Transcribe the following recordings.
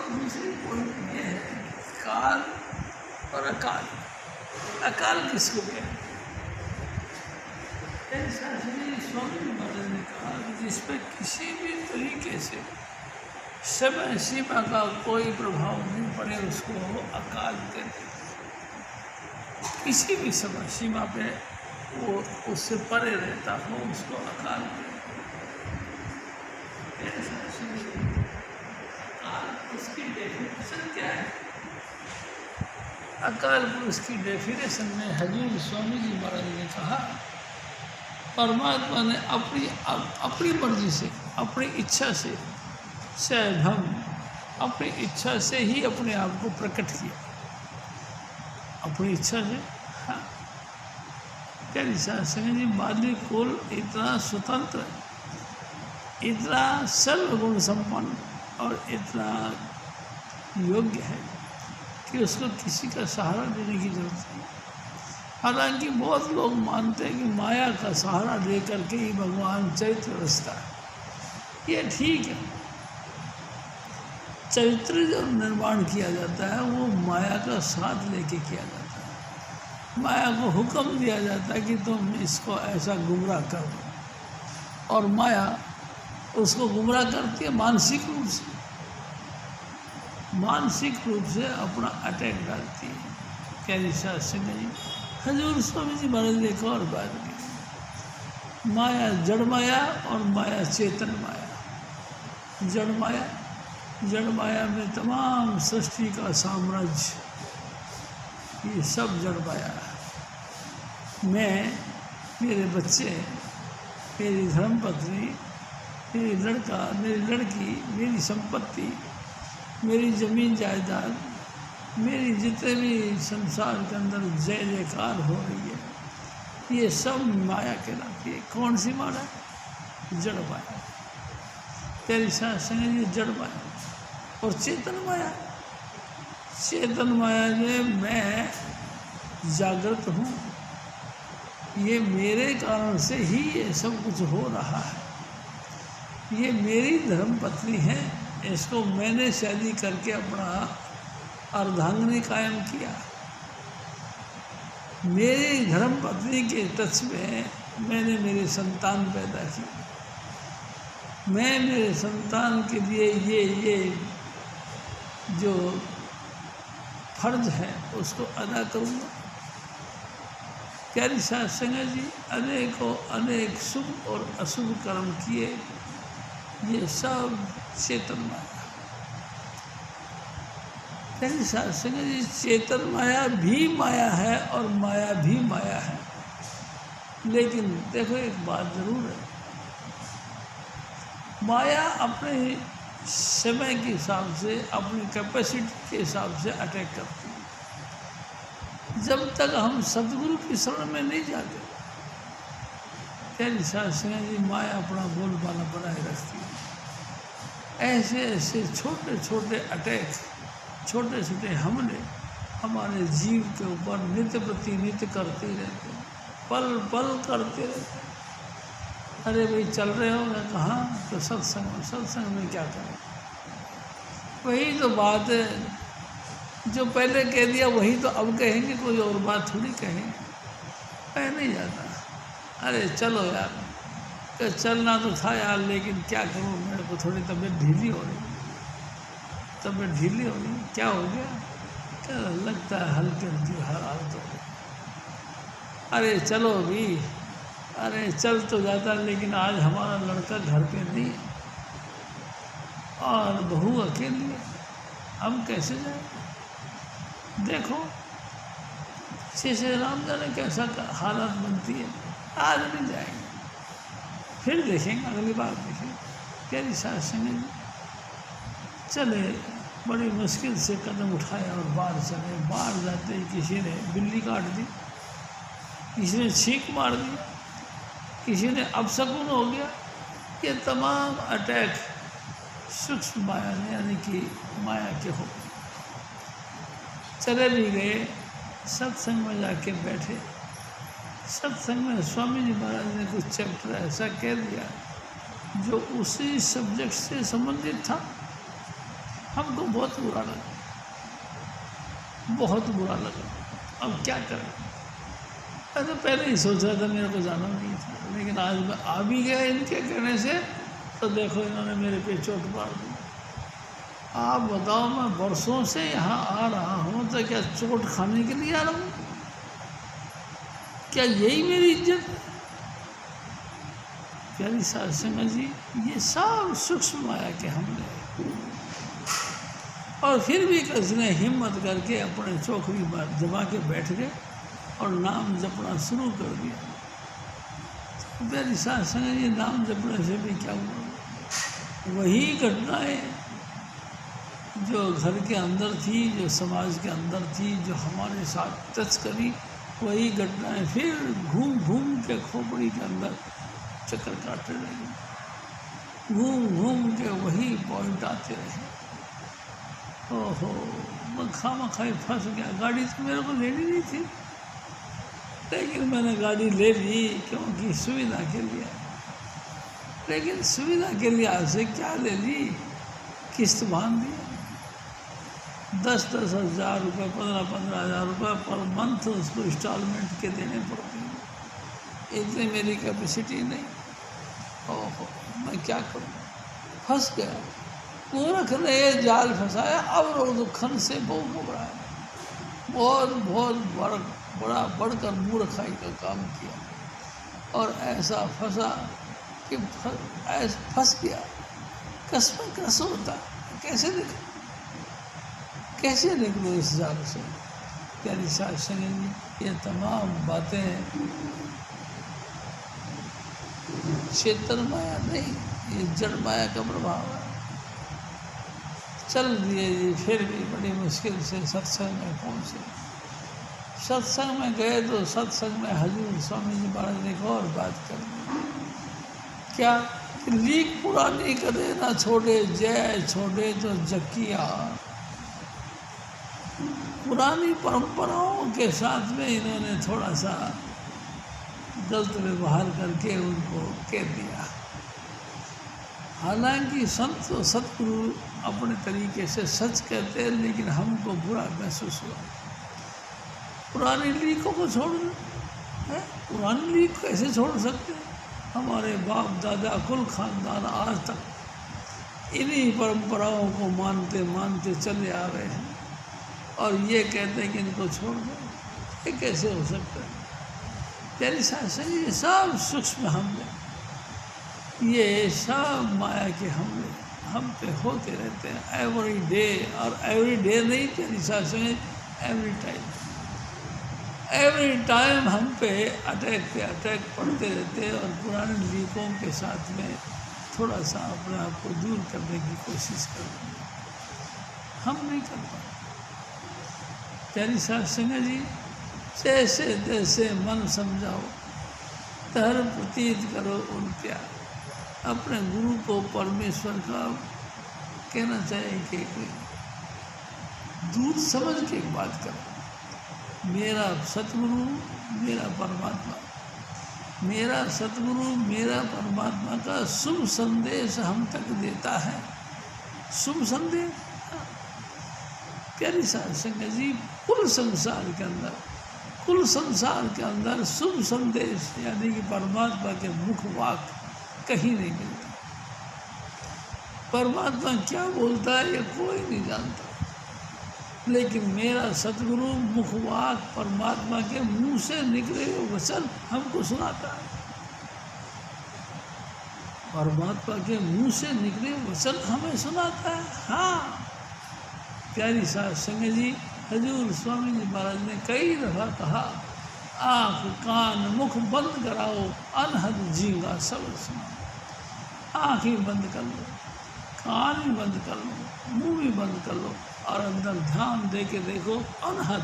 दूसरी पॉइंट ये है काल और अकाल। अकाल किसको कहते हैं? स्वामी महाराज ने कहा कि जिस पर किसी भी तरीके से समय सीमा का कोई प्रभाव नहीं पड़े उसको अकाल कहते हैं। किसी भी समय सीमा पे वो उससे परे रहता हो उसको अकाल कहते हैं। उसकी डेफिनेशन क्या है? अकाल पुरुष की डेफिनेशन में हजूर स्वामी जी महाराज ने कहा परमात्मा ने अपनी मर्जी से, अपनी इच्छा से, शायद हम अपनी इच्छा से ही अपने आप को प्रकट किया। अपनी इच्छा से, हाँ। क्या जी मालिक कुल इतना स्वतंत्र, इतना सर्वगुण संपन्न और इतना योग्य है कि उसको किसी का सहारा लेने की जरूरत नहीं। हालांकि बहुत लोग मानते हैं कि माया का सहारा लेकर के ही भगवान चरित्र रचता है। ये ठीक है, चरित्र जो निर्माण किया जाता है वो माया का साथ लेके किया जाता है। माया को हुक्म दिया जाता है कि तुम इसको ऐसा गुमराह कर दो, और माया उसको गुमराह करती है मानसिक रूप से, मानसिक रूप से अपना अटैक डालती है। क्या सिंह जी हजूर स्वामी जी महाराज ने एक और बात की, माया जड़ माया और माया चेतन माया। जड़ माया में तमाम सृष्टि का साम्राज्य, ये सब जड़ माया है। मैं, मेरे बच्चे, मेरी धर्मपत्नी, मेरी लड़का, मेरी लड़की, मेरी संपत्ति, मेरी ज़मीन जायदाद, मेरी जितने भी संसार के अंदर जय जयकार हो रही है, ये सब माया कहलाती है। कौन सी माया? जड़ माया। तेरी संग ये जड़ माया। और चेतन माया, चेतन माया में मैं जागृत हूँ, ये मेरे कारण से ही ये सब कुछ हो रहा है। ये मेरी धर्मपत्नी है, इसको मैंने शादी करके अपना अर्धांगिनी कायम किया। मेरी धर्मपत्नी के टच में मैंने मेरे संतान पैदा किए। मैं मेरे संतान के लिए ये जो फर्ज है उसको अदा करूँगा। प्यारी साथ संगत जी, अनेकों अनेक शुभ और अशुभ कर्म किए, ये सब चेतन माया। प्यारी साथ संगत जी, चेतन माया भी माया है और माया भी माया है। लेकिन देखो एक बात जरूर है, माया अपने समय के हिसाब से, अपनी कैपेसिटी के हिसाब से अटैक करती है। जब तक हम सदगुरु की शरण में नहीं जाते, प्यारी साथ संगत जी, माया अपना बोलबाला बनाए रखती है। ऐसे ऐसे छोटे छोटे अटैक, छोटे छोटे हमले हमारे जीव के ऊपर नित्य प्रति नित्य करते रहते हैं, पल पल करते रहते हैं। अरे भाई चल रहे हो ना, कहाँ? तो सत्संग में क्या करें? वही तो बात है जो पहले कह दिया वही तो अब कहेंगे, कोई और बात थोड़ी कहेंगे। कह नहीं जाता। अरे चलो यार, तो चलना तो था यार, लेकिन क्या करूँ, मेरे को थोड़ी तबीयत ढीली हो रही। तबीयत ढीली हो रही, क्या हो गया? क्या लगता है हल्की हल्की हालत हो गई। अरे चलो भी, अरे चल तो जाता, लेकिन आज हमारा लड़का घर पे नहीं है और बहू अकेली है, हम कैसे जाए? देखो श्री राम जाने कैसा हालत बनती है। आज नहीं जाएंगे, फिर देखेंगे, अगली बार देखेंगे। प्यारी साथ संगत चले, बड़ी मुश्किल से कदम उठाया और बाहर चले। बाहर जाते ही किसी ने बिल्ली काट दी, किसी ने छींक मार दी, किसी ने अपशकुन हो गया। ये तमाम अटैक सूक्ष्म माया ने, यानी कि माया के हो गए। चले भी गए, सत्संग में जाके बैठे। सत्संग में स्वामी जी महाराज ने कुछ चैप्टर ऐसा कह दिया जो उसी सब्जेक्ट से संबंधित था। हमको बहुत बुरा लगा, बहुत बुरा लगा। अब क्या करें? मैं तो पहले ही सोच रहा था मेरे को जाना नहीं था, लेकिन आज मैं आ भी गया इनके कहने से, तो देखो इन्होंने मेरे पे चोट मार दी। आप बताओ, मैं बरसों से यहाँ आ रहा हूँ तो क्या चोट खाने के लिए आ रहा हूँ? क्या यही मेरी इज्जत है? प्यारी साध संगत जी, ये सब सूक्ष्म माया के हमले हैं। और फिर भी किसने हिम्मत करके अपने चौकड़ी पर जमा के बैठ गए और नाम जपना शुरू कर दिया। तो प्यारी साध संगत जी, नाम जपने से भी क्या हुआ? वही घटनाएं जो घर के अंदर थी, जो समाज के अंदर थी, जो हमारे साथ टच करी, वही घटनाएं फिर घूम घूम के खोपड़ी के अंदर चक्कर काटते रहे, घूम घूम के वही पॉइंट आते रहे। ओहो, मैं खामखाई फंस गया। गाड़ी तो मेरे को लेनी नहीं थी, लेकिन मैंने गाड़ी ले ली क्योंकि सुविधा के लिए। लेकिन सुविधा के लिए आपसे क्या ले ली? किस्त बांध दी। 10-10 हज़ार रुपये, 15-15 हज़ार रुपये पर मंथ उसको इंस्टॉलमेंट के देने पड़ते हैं। इतनी मेरी कैपेसिटी नहीं। ओहो, मैं क्या करूँ? फंस गया। मूर्ख ने ये जाल फंसाया। अब लोग खन से बहुत घबराया, बहुत बहुत बड़ा बढ़कर मूर्खाई का काम किया और ऐसा फंसा कि फंस गया। कसम कस होता, कैसे निकलो इस जाल से? प्यारी साध संगत जी, ये तमाम बातें चेतन माया नहीं, ये जड़ माया का प्रभाव है। चल दिए जी, फिर भी बड़ी मुश्किल से सत्संग में पहुँचे। सत्संग में गए तो सत्संग में हजूर स्वामी जी महाराज ने एक और बात कर दी। क्या? लीक पुरानी करे ना छोड़े, जय छोड़े तो जकिया। पुरानी परंपराओं के साथ में इन्होंने थोड़ा सा गलत व्यवहार करके उनको कह दिया। हालांकि संत और सतगुरु अपने तरीके से सच कहते हैं, लेकिन हमको बुरा महसूस हुआ। पुरानी लीकों को छोड़ दो, पुरानी लीक कैसे छोड़ सकते हैं? हमारे बाप दादा कुल खानदान आज तक इन्हीं परंपराओं को मानते मानते चले आ रहे हैं और ये कहते हैं कि इनको छोड़ दो। ये कैसे हो सकता है? प्यारी साध संगत जी, ये सब सूक्ष्म हमले, ये सब माया के हमले हम पे होते रहते हैं एवरी डे। और एवरी डे नहीं प्यारी साध संगत, एवरी टाइम हम पे अटैक पड़ते रहते हैं और पुराने लीकों के साथ में थोड़ा सा अपने आप को दूर करने की कोशिश करते हैं। हम नहीं कर पाते। प्यारी साध संगत जी, जैसे तैसे मन समझाओ, धर्म प्रतीत करो उन प्यार। अपने गुरु को परमेश्वर का कहना चाहिए कि दूर समझ के एक बात करो। मेरा सतगुरु मेरा परमात्मा, मेरा सतगुरु मेरा परमात्मा का शुभ संदेश हम तक देता है। शुभ संदेश प्यारी साध संगत जी, कुल संसार के अंदर शुभ संदेश यानी कि परमात्मा के मुख वाक कहीं नहीं मिलता। परमात्मा क्या बोलता है ये कोई नहीं जानता, लेकिन मेरा सतगुरु मुखवाक परमात्मा के मुंह से निकले हुए वचन हमको सुनाता है। परमात्मा के मुंह से निकले वचन हमें सुनाता है। हाँ प्यारी साध संगत जी, हजूर स्वामी जी महाराज ने कई दफ़ा कहा, आँख कान मुख बंद कराओ, अनहद झींगा सब सुनाओ। आँख ही बंद कर लो, कान भी बंद कर लो, मुंह भी बंद कर लो और अंदर ध्यान दे के देखो। अनहद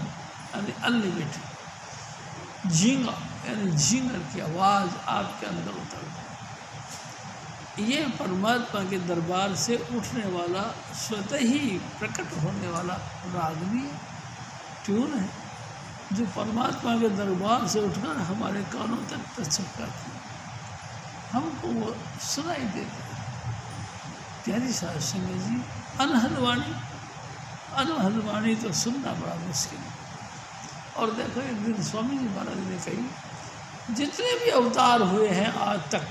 यानी अनलिमिटेड, झींगा यानी झींगर की आवाज़ आपके अंदर उतर जाए। ये परमात्मा के दरबार से उठने वाला, स्वतः ही प्रकट होने वाला रागनी ट्यून है, जो परमात्मा के दरबार से उठकर हमारे कानों तक टच करती है। हमको वो सुनाई देती है। प्यारी साध संगत जी, अनहद वाणी तो सुनना बड़ा मुश्किल है। और देखो एक दिन स्वामी जी महाराज ने कही, जितने भी अवतार हुए हैं आज तक,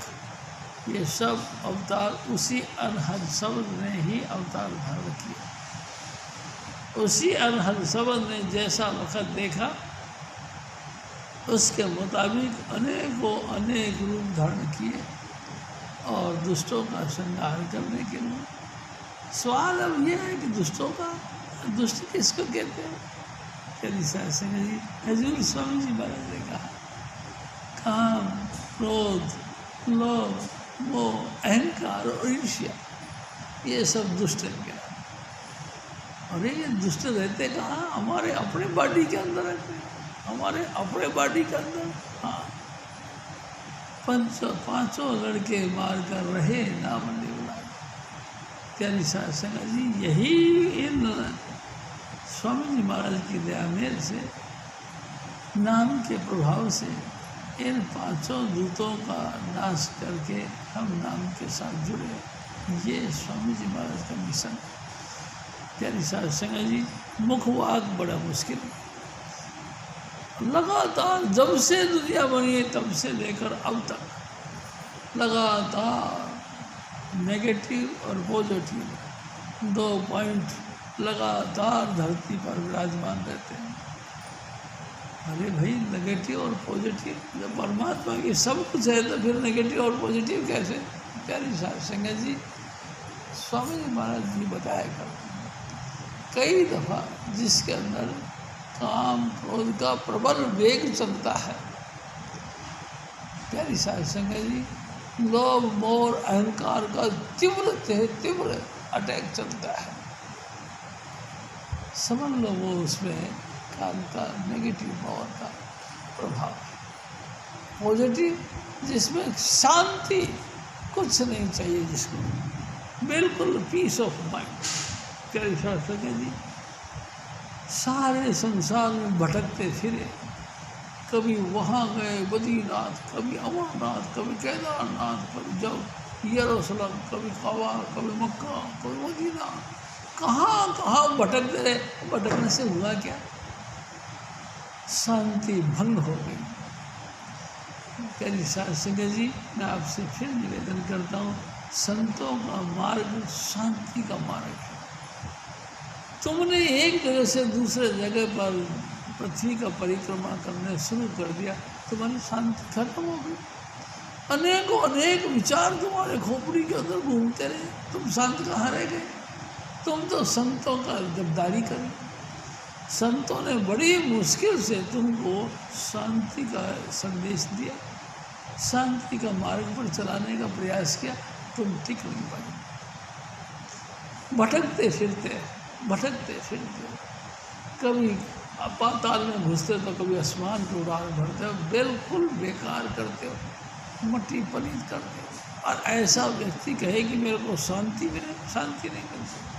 ये सब अवतार उसी अनहद शब्द ने ही अवतार धारण किया। उसी अनहद शब्द ने जैसा वक़्त देखा उसके मुताबिक अनेक रूप धारण किए और दुष्टों का संहार करने के लिए। सवाल अब ये है कि दुष्ट किसको कहते हैं? प्यारी साध संगत जी, हजूर स्वामी जी महाराज ने कहा, काम, क्रोध, लोभ, मोह, अहंकार और ईर्ष्या, ये सब दुष्ट हैं क्या? और ये दुष्ट रहते कहाँ? हमारे अपने बॉडी के अंदर रहते हैं, हमारे अपने बॉडी के अंदर। हाँ, पांचों लड़के मार कर रहे नाम निवला। प्यारी साध संगत जी, यही इन स्वामी जी महाराज की दया मेल से, नाम के प्रभाव से इन पांचों दूतों का नाश करके हम नाम के साथ जुड़े। ये स्वामी जी महाराज का मिशन। प्यारी साध संगत जी, मुखवाक बड़ा मुश्किल है। लगातार जब से दुनिया बनी है तब से लेकर अब तक लगातार नेगेटिव और पॉजिटिव 2 पॉइंट लगातार धरती पर विराजमान रहते हैं। अरे भाई, नेगेटिव और पॉजिटिव, जब परमात्मा की सब कुछ है तो फिर नेगेटिव और पॉजिटिव कैसे? प्यारी साध संगत जी, स्वामी जी महाराज जी बताया करते हैं, कई दफ़ा जिसके अंदर काम क्रोध का प्रबल वेग चलता है, प्यारी साध संगत जी, लोभ मोह अहंकार का तीव्र अटैक चलता है, समझ लो वो उसमें काल का नेगेटिव पावर का प्रभाव है। पॉजिटिव जिसमें शांति, कुछ नहीं चाहिए, जिसको बिल्कुल पीस ऑफ माइंड। प्यारी साध संगत जी, सारे संसार में भटकते फिरे, कभी वहाँ गए बद्रीनाथ, कभी अमरनाथ, कभी केदारनाथ, कभी यरूशलेम, कभी काबा, कभी मक्का, कभी मदीना, कहाँ भटकते रहे। भटकने से हुआ क्या? शांति भंग हो गई। प्यारी साध संगत जी, मैं आपसे फिर निवेदन करता हूँ, संतों का मार्ग शांति का मार्ग है। तुमने एक जगह से दूसरे जगह पर पृथ्वी का परिक्रमा करने शुरू कर दिया, तुम्हारी शांति खत्म हो गई। अनेक विचार तुम्हारे खोपड़ी के अंदर घूमते रहे, तुम शांत कहाँ रह गए? तुम तो संतों का गद्दारी करी। संतों ने बड़ी मुश्किल से तुमको शांति का संदेश दिया, शांति का मार्ग पर चलाने का प्रयास किया, तुम टिक नहीं पाए। भटकते फिरते कभी पाताल में घुसते तो कभी आसमान को उड़ान भरते हो, बिल्कुल बेकार करते हो, मट्टी पलीत करते हो। और ऐसा व्यक्ति कहे कि मेरे को शांति मिले, शांति नहीं मिल सकती।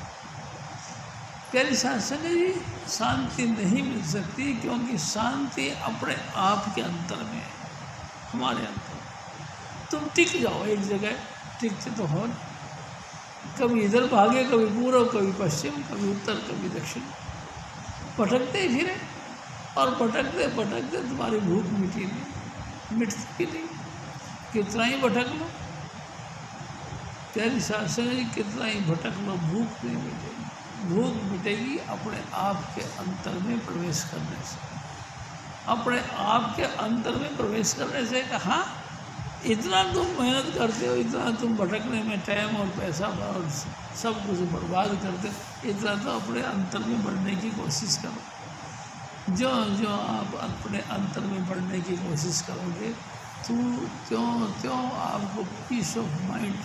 प्यारी साध संगत जी, शांति नहीं मिल सकती, क्योंकि शांति अपने आप के अंतर में है, हमारे अंतर। तुम टिक जाओ एक जगह, टिकते तो हो, कभी इधर भागे, कभी पूर्व, कभी पश्चिम, कभी उत्तर, कभी दक्षिण, भटकते ही फिरे। और भटकते तुम्हारी भूख मिटती नहीं। कितना ही भटक लो, प्यारी साध संगत जी, कितना ही भटक लो, भूख नहीं मिटेगी। भूख मिटेगी अपने आप के अंतर में प्रवेश करने से। अपने आप के अंतर में प्रवेश करने से। हाँ, इतना तुम मेहनत करते हो, इतना तुम भटकने में टाइम और पैसा और सब कुछ बर्बाद करते हो, इतना तो अपने अंतर में बढ़ने की कोशिश करो। जो आप अपने अंतर में बढ़ने की कोशिश करोगे, तो त्यों आपको पीस ऑफ माइंड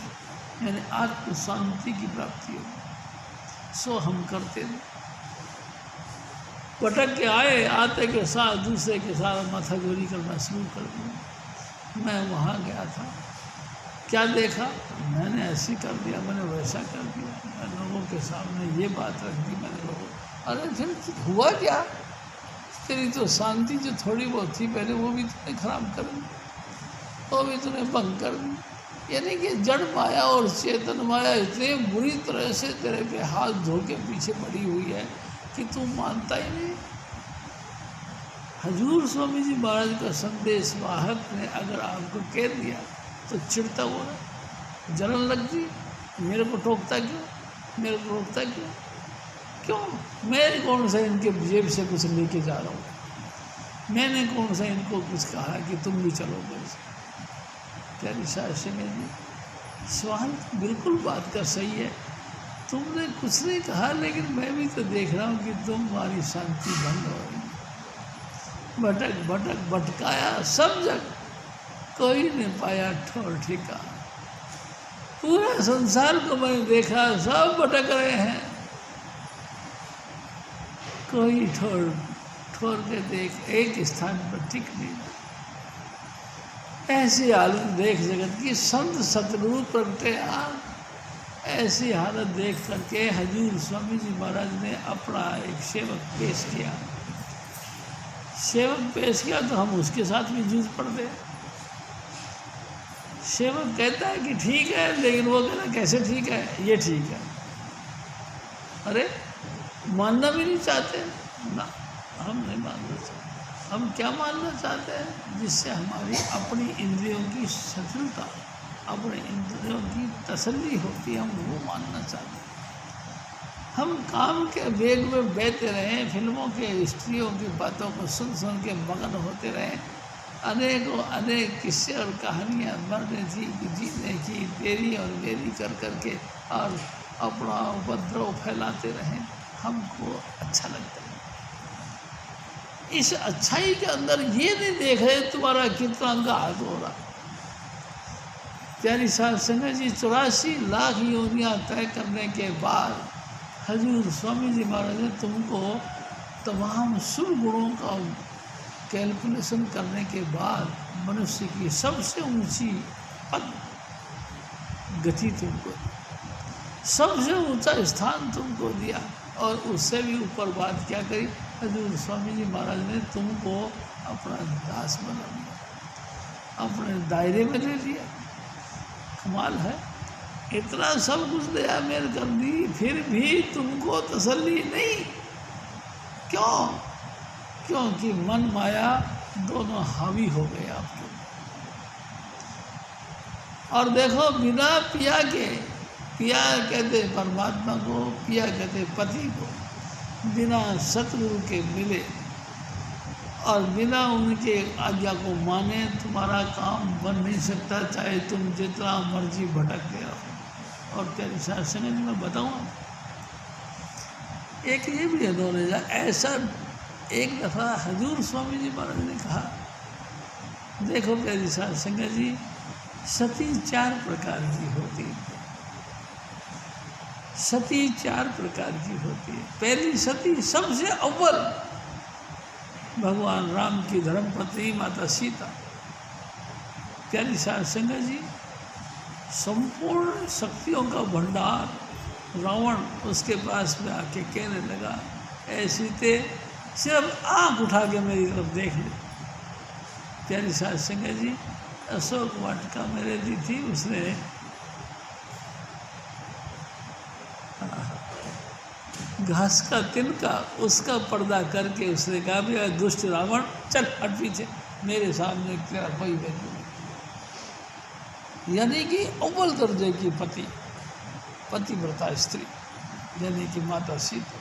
यानी आत्म शांति की प्राप्ति होगी। सो हम करते हैं, भटक के आते के साथ दूसरे के साथ माथागोरी करना शुरू कर दिया। मैं वहाँ गया था, क्या देखा? मैंने ऐसी कर दिया, मैंने वैसा कर दिया, मैं लोगों के सामने ये बात रख दी मैंने लोगों। अरे फिर हुआ क्या? तेरी तो शांति जो थोड़ी बहुत थी पहले, वो भी तूने खराब कर दी, वो भी तूने भंग कर दी। यानी कि जड़ माया और चेतन माया इतने बुरी तरह से तेरे पे हाथ धो के पीछे पड़ी हुई है कि तू मानता ही नहीं। हजूर स्वामी जी महाराज का संदेश वाहक ने अगर आपको कह दिया तो चिढ़ता हुआ जलन लगती, मेरे को टोकता क्यों, मेरे को रोकता क्यों, क्यों? मैं कौन सा इनके जेब से कुछ लेके जा रहा हूँ, मैंने कौन सा इनको कुछ कहा कि तुम भी चलो मेरे से। प्यारी शास्त्री ने जी सवाल बिल्कुल बात का सही है, तुमने कुछ नहीं कहा लेकिन मैं भी तो देख रहा हूँ कि तुम्हारी शांति भंग हो रही है। भटक भटक भटकाया सब जग, कोई नहीं पाया ठौर ठिकाना। पूरा संसार को मैंने देखा, सब भटक रहे हैं, कोई ठौर ठौर के देख एक स्थान पर टिक नहीं। ऐसी हालत देख जगत की संत सतगुरु प्रगटे आन। ऐसी हालत देख करके हजूर स्वामी जी महाराज ने अपना एक सेवक पेश किया। सेवक पेश किया तो हम उसके साथ भी जूझ पड़ते। सेवक कहता है कि ठीक है, लेकिन वो कहता कैसे ठीक है, ये ठीक है। अरे मानना भी नहीं चाहते ना, हम नहीं मानना चाहते। हम क्या मानना चाहते हैं? जिससे हमारी अपनी इंद्रियों की सफलता, अपने इंद्रियों की तसल्ली होती है, हम वो मानना चाहते हैं। हम काम के वेग में बहते रहें, फिल्मों के स्त्रियों की बातों को सुन सुन के मगन होते रहें, अनेकों अनेक किस्से और कहानियाँ मरने थी कि जीने की तेरी और मेरी कर करके और अपना उपद्रव फैलाते रहें, हमको अच्छा लगता है। इस अच्छाई के अंदर ये नहीं देख रहे तुम्हारा कितना घात हो रहा। प्यारी साहब संगत जी 84 लाख योनियाँ तय करने के बाद हजूर स्वामी जी महाराज ने तुमको तमाम शुभ गुणों का कैलकुलेशन करने के बाद मनुष्य की सबसे ऊंची पद गति तुमको, सबसे ऊंचा स्थान तुमको दिया। और उससे भी ऊपर बात क्या करी, हजूर स्वामी जी महाराज ने तुमको अपना दास बना लिया, अपने दायरे में ले लिया। कमाल है, इतना सब कुछ दया मेर कर दी, फिर भी तुमको तसल्ली नहीं। क्यों? क्योंकि मन माया दोनों हावी हो गए आपके। और देखो बिना पिया के, पिया कहते परमात्मा को, पिया कहते पति को, बिना सतगुरु के मिले और बिना उनके आज्ञा को माने तुम्हारा काम बन नहीं सकता, चाहे तुम जितना मर्जी भटक गया हो। और प्यारी शास्त्री ने मैं बताऊँ एक ये भी नॉलेज है, ऐसा एक दफ़ा हजूर स्वामी जी महाराज ने कहा, देखो प्यारी शास्त्री जी, सती 4 प्रकार की होती है। सती 4 प्रकार की होती है। पहली सती सबसे अव्वल भगवान राम की धर्मपत्नी माता सीता। प्यारी साध संगत जी, संपूर्ण शक्तियों का भंडार रावण उसके पास में आके कहने लगा, ऐ सीते सिर्फ आँख उठा के मेरी तरफ देख ले। प्यारी साध संगत जी, अशोक वाटिका में रहती थी, उसने घास का तिनका उसका पर्दा करके उसने कहा, भैया दुष्ट रावण चल हट पीछे, मेरे सामने तेरा कोई वैल्यू नहीं। यानी कि अव्वल दर्जे की पतिव्रता स्त्री यानी कि माता सीता,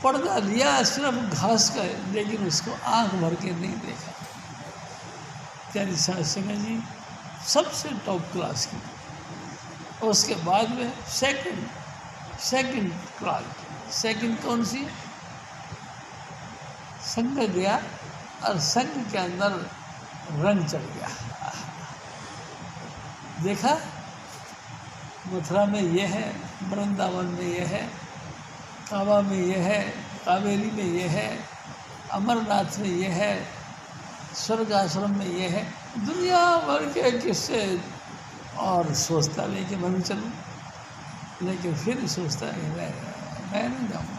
पर्दा लिया सिर्फ घास का, लेकिन उसको आंख भर के नहीं देखा। प्यारी साध संगत जी, सबसे टॉप क्लास की। और उसके बाद में सेकंड क्लास, सेकंड कौन सी? संग गया और संग के अंदर रंग चढ़ गया। देखा, मथुरा में ये है, वृंदावन में ये है, काबा में ये है, कावेरी में ये है, अमरनाथ में ये है, स्वर्ग आश्रम में ये है, दुनिया भर के किस्से। और सोचता नहीं कि मैं भी चलूँ, लेकिन फिर सोचता है कि मैं नहीं जाऊँगा,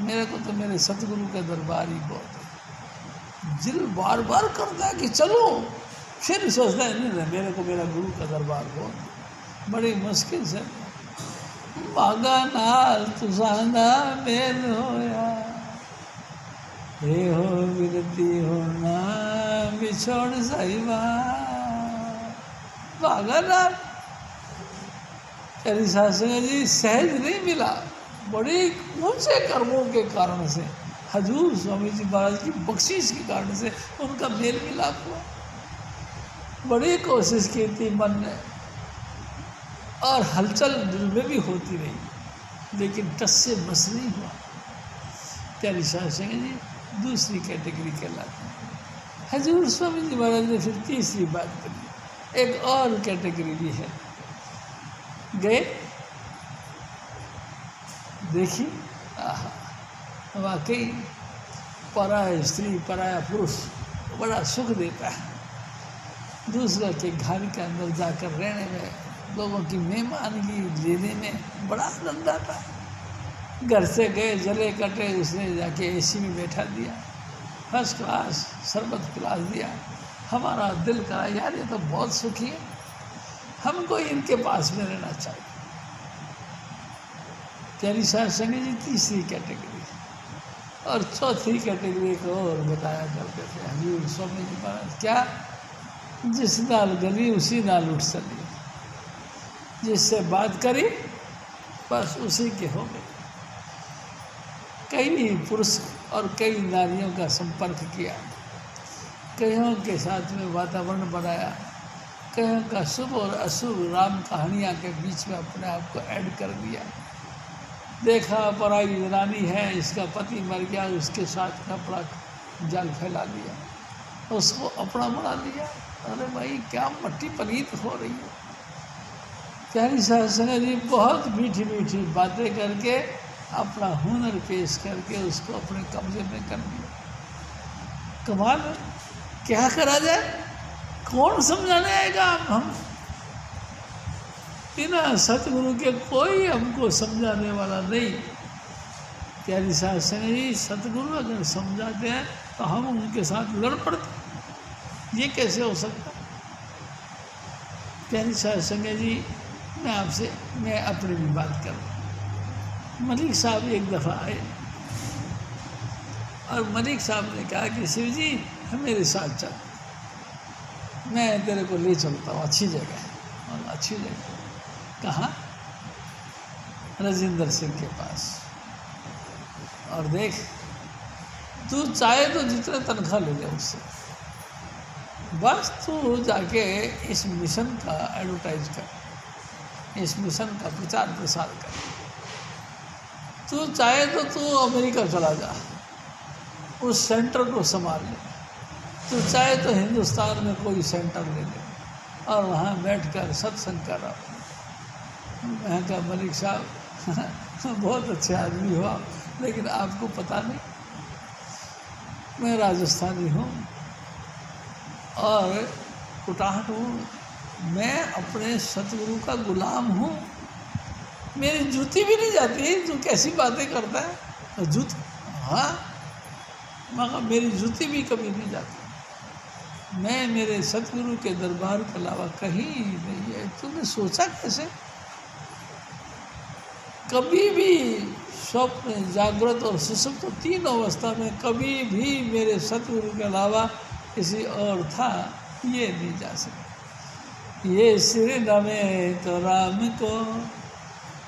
मेरे को तो मेरे सतगुरु का दरबार ही बहुत है। दिल बार बार करता है कि चलो, फिर सोचता है नहीं मेरे को मेरा गुरु का दरबार हो, बड़ी मुश्किल से भागा नाल तुसाना मेल होया, हे हो विरती हो ना बिछोड़ साहिबा। भागा नाल तेरी सासंग जी सहज नहीं मिला, बड़े ऊंचे कर्मों के कारण से, हजूर स्वामी जी महाराज की बख्शीश के कारण से उनका मेल मिलाप हुआ। बड़ी कोशिश की थी मन ने और हलचल दिल में भी होती रही, लेकिन टस से बस नहीं हुआ। प्यारी सासंग जी दूसरी कैटेगरी कहलाते हैं। हजूर स्वामी जी महाराज ने फिर तीसरी बात करी, एक और कैटेगरी भी है। गए देखी, वाकई पराया स्त्री पराया पुरुष बड़ा सुख देता है। दूसरा के घर के अंदर जाकर रहने में, लोगों की मेहमानगी लेने में बड़ा आनंद आता है। घर से गए जले कटे, उसने जाके एसी में बैठा दिया, फर्स्ट क्लास शरबत पिला दिया। हमारा दिल करा यार ये तो बहुत सुखी है, हमको इनके पास में रहना चाहिए। प्यारी सासंग जी तीसरी कैटेगरी, और चौथी कैटेगरी को और बताया करते थे हजूर स्वामी जी महाराज, क्या जिस नाल गली उसी नाल उठ चली, जिससे बात करी बस उसी के हो गए। कई पुरुष और कई नारियों का संपर्क किया, कईयों के साथ में वातावरण बनाया, कईयों का शुभ और अशुभ राम कहानियाँ के बीच में अपने आप को ऐड कर दिया। देखा पराई रानी है, इसका पति मर गया, उसके साथ कपड़ा जाल फैला दिया, उसको अपना बना दिया। अरे भाई क्या मट्टी पलीत हो रही है। प्यारी सासंग जी बहुत मीठी मीठी बातें करके अपना हुनर पेश करके उसको अपने कब्जे में कर दिया। कमाल, क्या करा जाए, कौन समझाने आएगा। हम बिना सतगुरु के कोई हमको समझाने वाला नहीं। प्यारी सासंग जी सतगुरु अगर समझाते हैं तो हम उनके साथ लड़ पड़ते, ये कैसे हो सकता। प्यारी सासंग जी मैं अपनी भी बात करूँ। मलिक साहब एक दफ़ा आए और मलिक साहब ने कहा कि शिव जी हम मेरे साथ चल, मैं तेरे को ले चलता हूँ अच्छी जगह है। और अच्छी जगह कहाँ? राजेंद्र सिंह के पास। और देख तू चाहे तो जितना तनख्वाह ले ले उससे, बस तू जाके इस मिशन का एडवर्टाइज कर, इस मिशन का प्रचार प्रसार कर। तू चाहे तो तू अमेरिका चला जा, उस सेंटर को संभाल ले। तू चाहे तो हिंदुस्तान में कोई सेंटर ले ले और वहाँ बैठकर सत्संग कर रहा। मैं कहा मलिक साहब बहुत अच्छे आदमी हो आप, लेकिन आपको पता नहीं मैं राजस्थानी हूँ और कुटाहट हूँ, मैं अपने सतगुरु का गुलाम हूँ, मेरी जूती भी नहीं जाती। तू कैसी बातें करता है? जूती? हाँ, मगर मेरी जूती भी कभी नहीं जाती। मैं मेरे सतगुरु के दरबार के अलावा कहीं नहीं है। तूने सोचा कैसे? कभी भी स्वप्न जागृत और सुषुप्त तीन अवस्था में कभी भी मेरे सतगुरु के अलावा किसी और था ये नहीं जा सकता। ये सिर नमे तो राम को,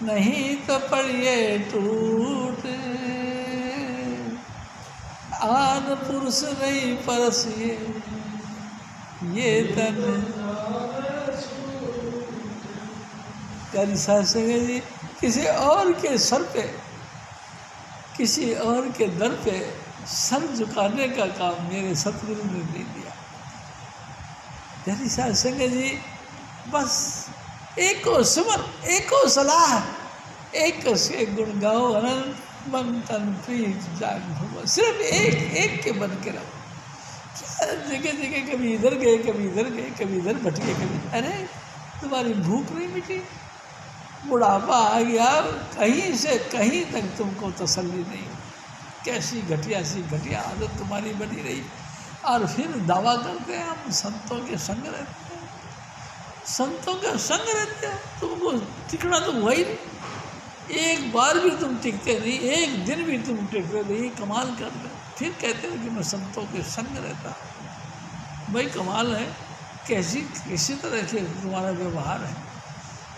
नहीं तो पड़िए टूट, आन पुरुष नहीं परसिए ये तन। प्यारी सासंग जी किसी और के सर पे, किसी और के दर पे सर झुकाने का काम मेरे सतगुरु ने नहीं दिया। प्यारी सासंग जी बस एक को सुमर, एक को सलाह, एक से गुण गाओ अनंत मन तन प्रीत जाग भगवान। सिर्फ एक के बन के रहो। क्या जगह जगह कभी इधर गए, कभी इधर गए, कभी इधर भटके, कभी अरे तुम्हारी भूख नहीं मिटी, बुढ़ापा आ गया, कहीं से कहीं तक तुमको तसल्ली नहीं। कैसी घटिया सी घटिया आदत तुम्हारी बनी रही। और फिर दावा करते हैं हम संतों के संग रहते हैं, संतों के संग रहते हैं। तुमको टिकना तो वही नहीं, एक बार भी तुम टिकते नहीं, एक दिन भी तुम टिकते नहीं, कमाल कर रहे। फिर कहते हैं कि मैं संतों के संग रहता हूँ। भाई कमाल है, किसी तरह के तुम्हारा व्यवहार है।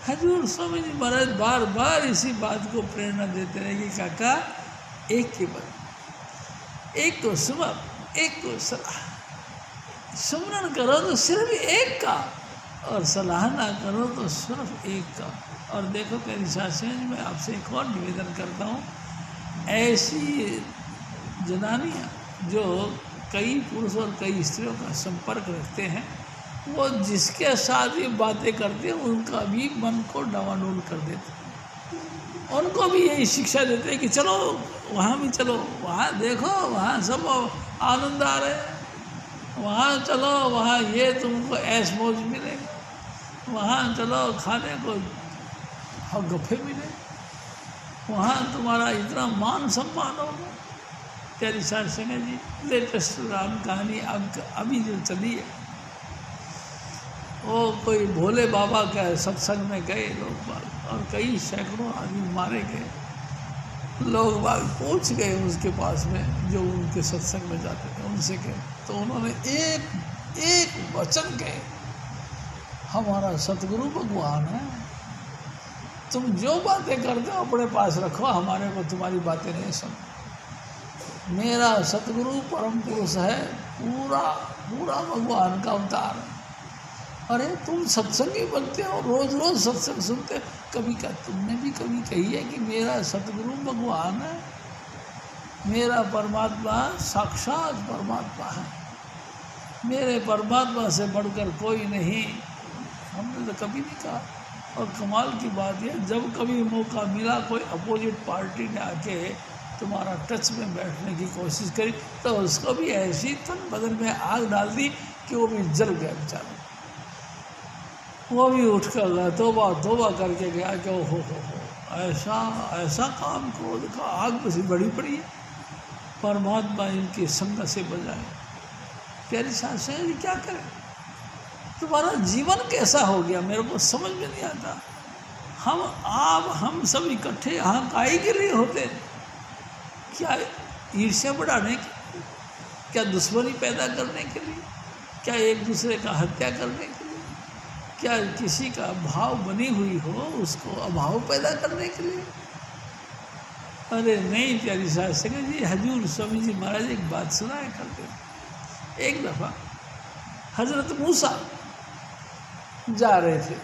हजूर स्वामी जी महाराज बार बार इसी बात को प्रेरणा देते रहे कि काका एक के बाद एक को सुबह, एक को सलाह, सुमरन करो तो सिर्फ एक का, और सलाह ना करो तो सिर्फ एक का। और देखो मेरी शास्त्री जी, मैं आपसे एक और निवेदन करता हूँ, ऐसी जनानियाँ जो कई पुरुष और कई स्त्रियों का संपर्क रखते हैं, वो जिसके साथ ये बातें करते हैं उनका भी मन को डावाडोल कर देते हैं। उनको भी यही शिक्षा देते हैं कि चलो वहाँ भी चलो, वहाँ देखो, वहाँ सब आनंद आ रहे हैं, वहाँ चलो, वहाँ ये तुमको ऐश मौज मिलेगा, वहाँ चलो खाने को गफ़े मिले, वहाँ तुम्हारा इतना मान सम्मान होगा। प्यारी साध संगत जी, लेटेस्ट राम कहानी अभी जो चली है, वो कोई भोले बाबा का सत्संग में गए लोग बाग, और कई सैकड़ों आदमी मारे गए। लोग बाग पूछ गए उसके पास में जो उनके सत्संग में जाते थे, उनसे कहे तो उन्होंने एक वचन कहे, हमारा सतगुरु भगवान है, तुम जो बातें करते हो अपने पास रखो, हमारे को तुम्हारी बातें नहीं सुनो। मेरा सतगुरु परम पुरुष है, पूरा भगवान का अवतार है। अरे तुम सत्संगी बनते हो, रोज रोज सत्संग सुनते हो, कभी का तुमने भी कभी कही है कि मेरा सतगुरु भगवान है, मेरा परमात्मा साक्षात परमात्मा है, मेरे परमात्मा से बढ़कर कोई नहीं, हमने तो कभी नहीं कहा। और कमाल की बात है, जब कभी मौका मिला कोई अपोजिट पार्टी ने आके तुम्हारा टच में बैठने की कोशिश करी, तो उसको भी ऐसी तन बदन में आग डाल दी कि वो भी जल गया बेचारा। वो भी उठ कर गया, तोबा करके गया कि हो ऐसा काम क्रोध का आग से बड़ी पड़ी है, परमात्मा इनकी संग से बजाए। प्यारी शास्त्री क्या करें, तुम्हारा जीवन कैसा हो गया मेरे को समझ में नहीं आता। हम सब इकट्ठे यहाँ काहे के लिए होते, क्या ईर्ष्या बढ़ाने के, क्या दुश्मनी पैदा करने के लिए, क्या एक दूसरे का हत्या करने के लिए, क्या किसी का भाव बनी हुई हो उसको अभाव पैदा करने के लिए? अरे नहीं प्यारी शास्त्री जी, हजूर स्वामी जी महाराज एक बात सुनाया करते। एक दफ़ा हजरत मूसा जा रहे थे,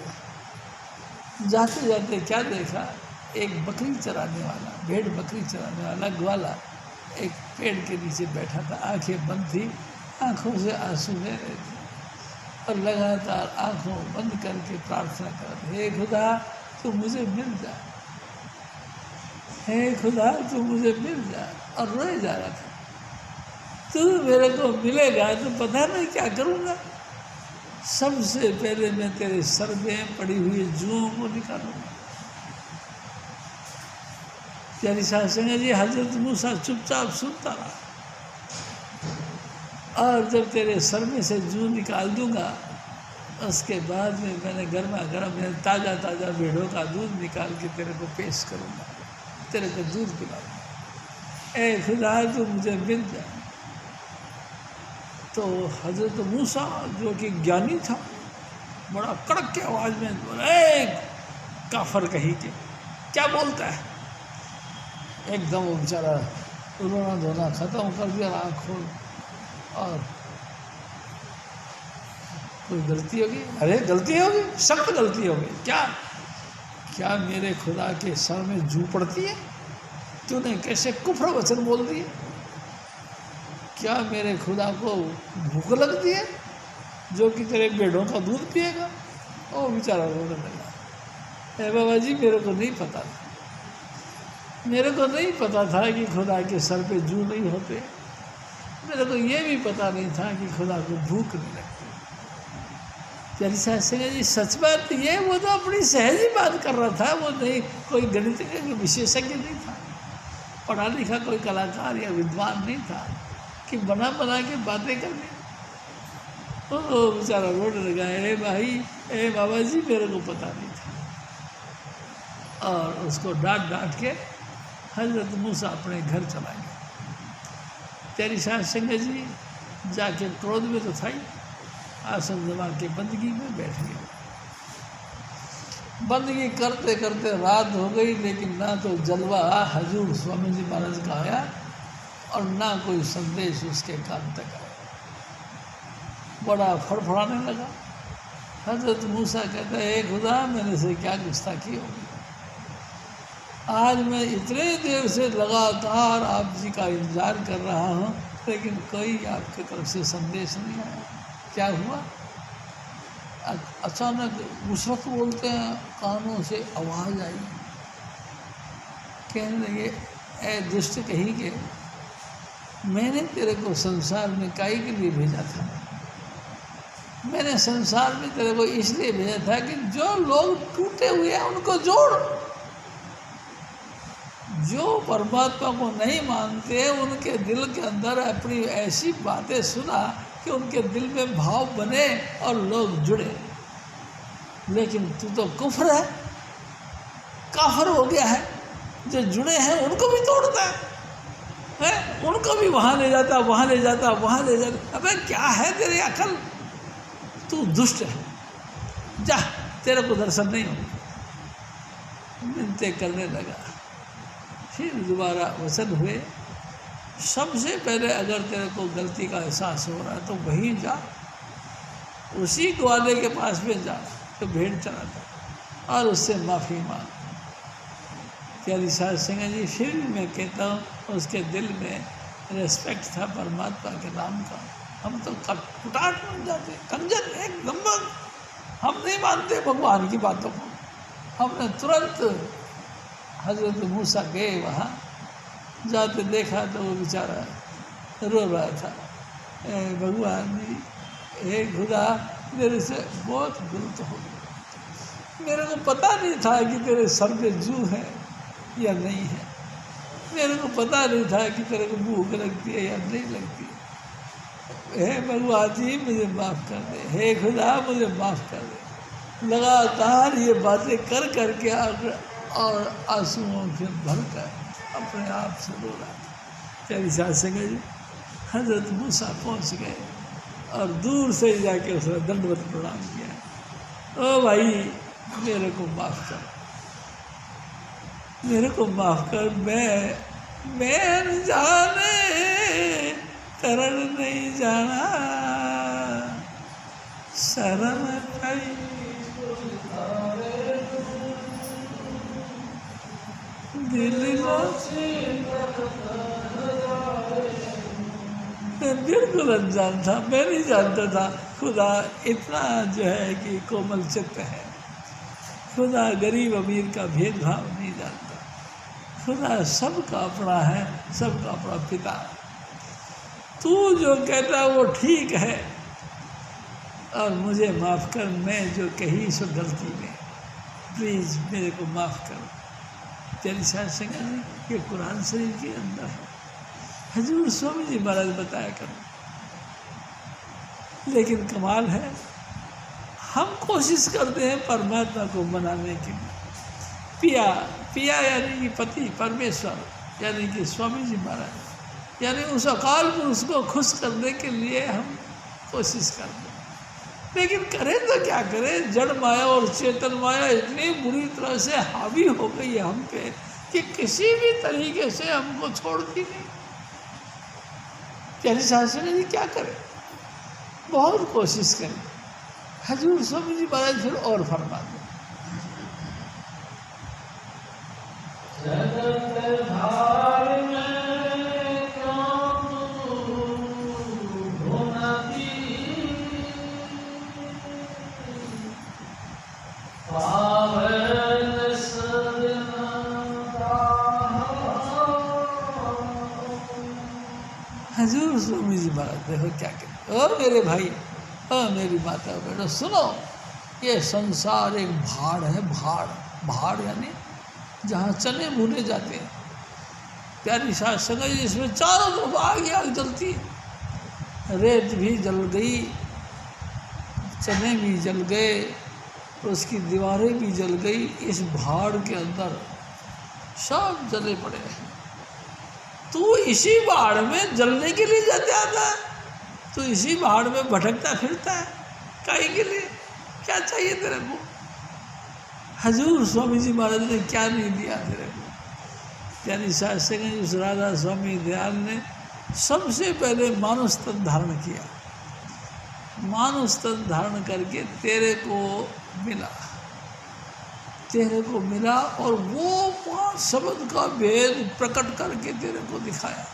जाते जाते क्या देखा, एक बकरी चराने वाला, भेड़ बकरी चराने वाला ग्वाला एक पेड़ के नीचे बैठा था, आंखें बंद थी, आंखों से आंसू बह रहे थे, और लगातार आंखों बंद करके प्रार्थना कर रहे, हे खुदा तू मुझे मिल जा, हे खुदा तू मुझे मिल जा, और रोए जा रहा था। तू मेरे को मिलेगा तो पता नहीं क्या करूँगा, सबसे पहले मैं तेरे सर में पड़ी हुई जुओं को निकालूंगा। प्यारी शास्त्री जी, हजरत मूसा चुपचाप सुनता रहा, और जब तेरे सर में से जू निकाल दूंगा, उसके बाद में मैंने गर्मा गर्म ताज़ा भेड़ों का दूध निकाल के तेरे को पेश करूँगा, तेरे को दूध पिलाऊंगा, ए खुदा तू मुझे मिल जा। तो हजरत मूसा जो कि ज्ञानी था, बड़ा कड़क के आवाज़ में बोला, ए काफर कहीं के क्या बोलता है। एकदम वो बेचारा रोना धोना ख़त्म कर दिया, आँख खोल, और कोई गलती होगी, अरे गलती होगी, सख्त गलती होगी, क्या मेरे खुदा के सर में जू पड़ती है, तूने कैसे कुफ्र वचन बोल दिए, क्या मेरे खुदा को भूख लगती है जो कि तेरे भेड़ों का दूध पिएगा। ओ बेचारा रोने लगा, ए बाबा जी मेरे को नहीं पता था, मेरे को नहीं पता था कि खुदा के सर पे जू नहीं होते, मेरे को ये भी पता नहीं था कि खुदा को भूख नहीं लगती। प्यारी शास्त्री जी सच बात ये, वो तो अपनी सहज ही बात कर रहा था, वो नहीं कोई गणित का विशेषज्ञ नहीं था, पढ़ा लिखा कोई कलाकार या विद्वान नहीं था कि बना बना के बातें करने। तो बेचारा रोने लगा, ए भाई, ए बाबा जी, मेरे को पता नहीं था। और उसको डांट डांट के हजरत मूसा अपने घर चला गया। तेरी सास संगत जी जाके क्रोध में तो था ही, आसन जमा के बंदगी में बैठ गया। बंदगी करते करते रात हो गई, लेकिन ना तो जलवा हजूर स्वामी जी महाराज का आया और ना कोई संदेश उसके कान तक आया। बड़ा फड़फड़ाने लगा। हजरत मूसा कहता है, ए खुदा, मैंने से क्या गुस्ताखी होगी? आज मैं इतने देर से लगातार आप जी का इंतज़ार कर रहा हूँ, लेकिन कोई आपकी तरफ से संदेश नहीं आया। क्या हुआ? अचानक मुशरफ बोलते हैं, कानों से आवाज़ आई। कहने लगे, ए दुष्ट कहीं के, मैंने तेरे को संसार में काहे के लिए भेजा था? मैंने संसार में तेरे को इसलिए भेजा था कि जो लोग टूटे हुए हैं उनको जोड़, जो परमात्मा को नहीं मानते उनके दिल के अंदर अपनी ऐसी बातें सुना कि उनके दिल में भाव बने और लोग जुड़े। लेकिन तू तो कुफ्र है, काफिर हो गया है। जो जुड़े हैं उनको भी तोड़ता है, उनको भी वहाँ ले जाता, वहाँ ले जाता, वहाँ ले जाता। अबे क्या है तेरी अकल? तू दुष्ट है, जा, तेरे को दर्शन नहीं होगा। मिन्नतें करने लगा। फिर दोबारा वचन हुए, सबसे पहले अगर तेरे को गलती का एहसास हो रहा है तो वहीं जा, उसी ग्वाले के पास में जा तो भेड़ चराता और उससे माफ़ी मांग। प्यारी सास सिंह जी, फिर भी मैं कहता हूँ उसके दिल में रेस्पेक्ट था परमात्मा के नाम का। हम तो कुटाट बन जाते, कंजर, एक नंबर। हम नहीं मानते भगवान की बातों को। हमने तुरंत हजरत मूसा गए, वहाँ जाते देखा तो वो बेचारा रो रहा था, भगवान जी, हे खुदा, मेरे से बहुत गलत हो गया। मेरे को पता नहीं था कि तेरे सर पे जू है या नहीं है। मेरे को पता नहीं था कि तेरे को भूख लगती है या नहीं लगती है। हे भगवान जी, मुझे माफ़ कर दे। हे खुदा, मुझे माफ़ कर दे। लगातार ये बातें कर करके और आंसुओं से भरकर अपने आप से रो रहा था। तेरी सास संगत जी, हजरत मूसा पहुँच गए और दूर से जाके उसने दंडवत प्रणाम किया। ओ भाई, मेरे को माफ़ कर, मेरे को माफ़ कर। मैं जाने करण नहीं जाना, शरण पाई दिल मैं बिल्कुल अनजान था, मैं नहीं जानता था खुदा इतना जो है कि कोमल चित्त है। खुदा गरीब अमीर का भेदभाव नहीं जानता। खुदा सबका अपना है, सबका अपना पिता। तू जो कहता है वो ठीक है और मुझे माफ़ कर, मैं जो कही सो गलती में, प्लीज़ मेरे को माफ़ कर। तेरी साथ संगत जी, ये कुरान शरीफ के अंदर है, हजूर स्वामी जी महाराज बताया करो। लेकिन कमाल है, हम कोशिश करते हैं परमात्मा को मनाने की। पिया यानी कि पति परमेश्वर, यानी कि स्वामी जी महाराज, यानी उस अकाल पुरुष को खुश करने के लिए हम कोशिश करते हैं। लेकिन करें तो क्या करें, जड़ माया और चेतन माया इतनी बुरी तरह से हावी हो गई है हम पे कि किसी भी तरीके से हमको छोड़ती नहीं। प्यारी शास्त्री जी क्या करें, बहुत कोशिश करें। हजूर स्वामी जी महाराज फिर और फरमा दें, हजूर स्वामी जी महाराज देखो क्या कहते। ओ मेरे भाई, ओ मेरी माता बेटो, सुनो, ये संसार एक भाड़ है। भाड़ यानी जहाँ चने भूने जाते हैं। प्यारी सास संगत जी, इसमें चारों तरफ आग ही आग जलती है। रेत भी जल गई, चने भी जल गए, उसकी दीवारें भी जल गई। इस भाड़ के अंदर सब जले पड़े हैं। तू इसी भाड़ में जलने के लिए जाते आता है, तू इसी भाड़ में भटकता फिरता है, काहे के लिए? क्या चाहिए तेरे को? हजूर स्वामी जी महाराज ने क्या नहीं दिया तेरे को? यानी शास्त्रगंज उस राधा स्वामी दयाल ने सबसे पहले मानुष तन धारण किया। मानुष तन धारण करके तेरे को मिला, तेरे को मिला और वो 5 शब्द का भेद प्रकट करके तेरे को दिखाया।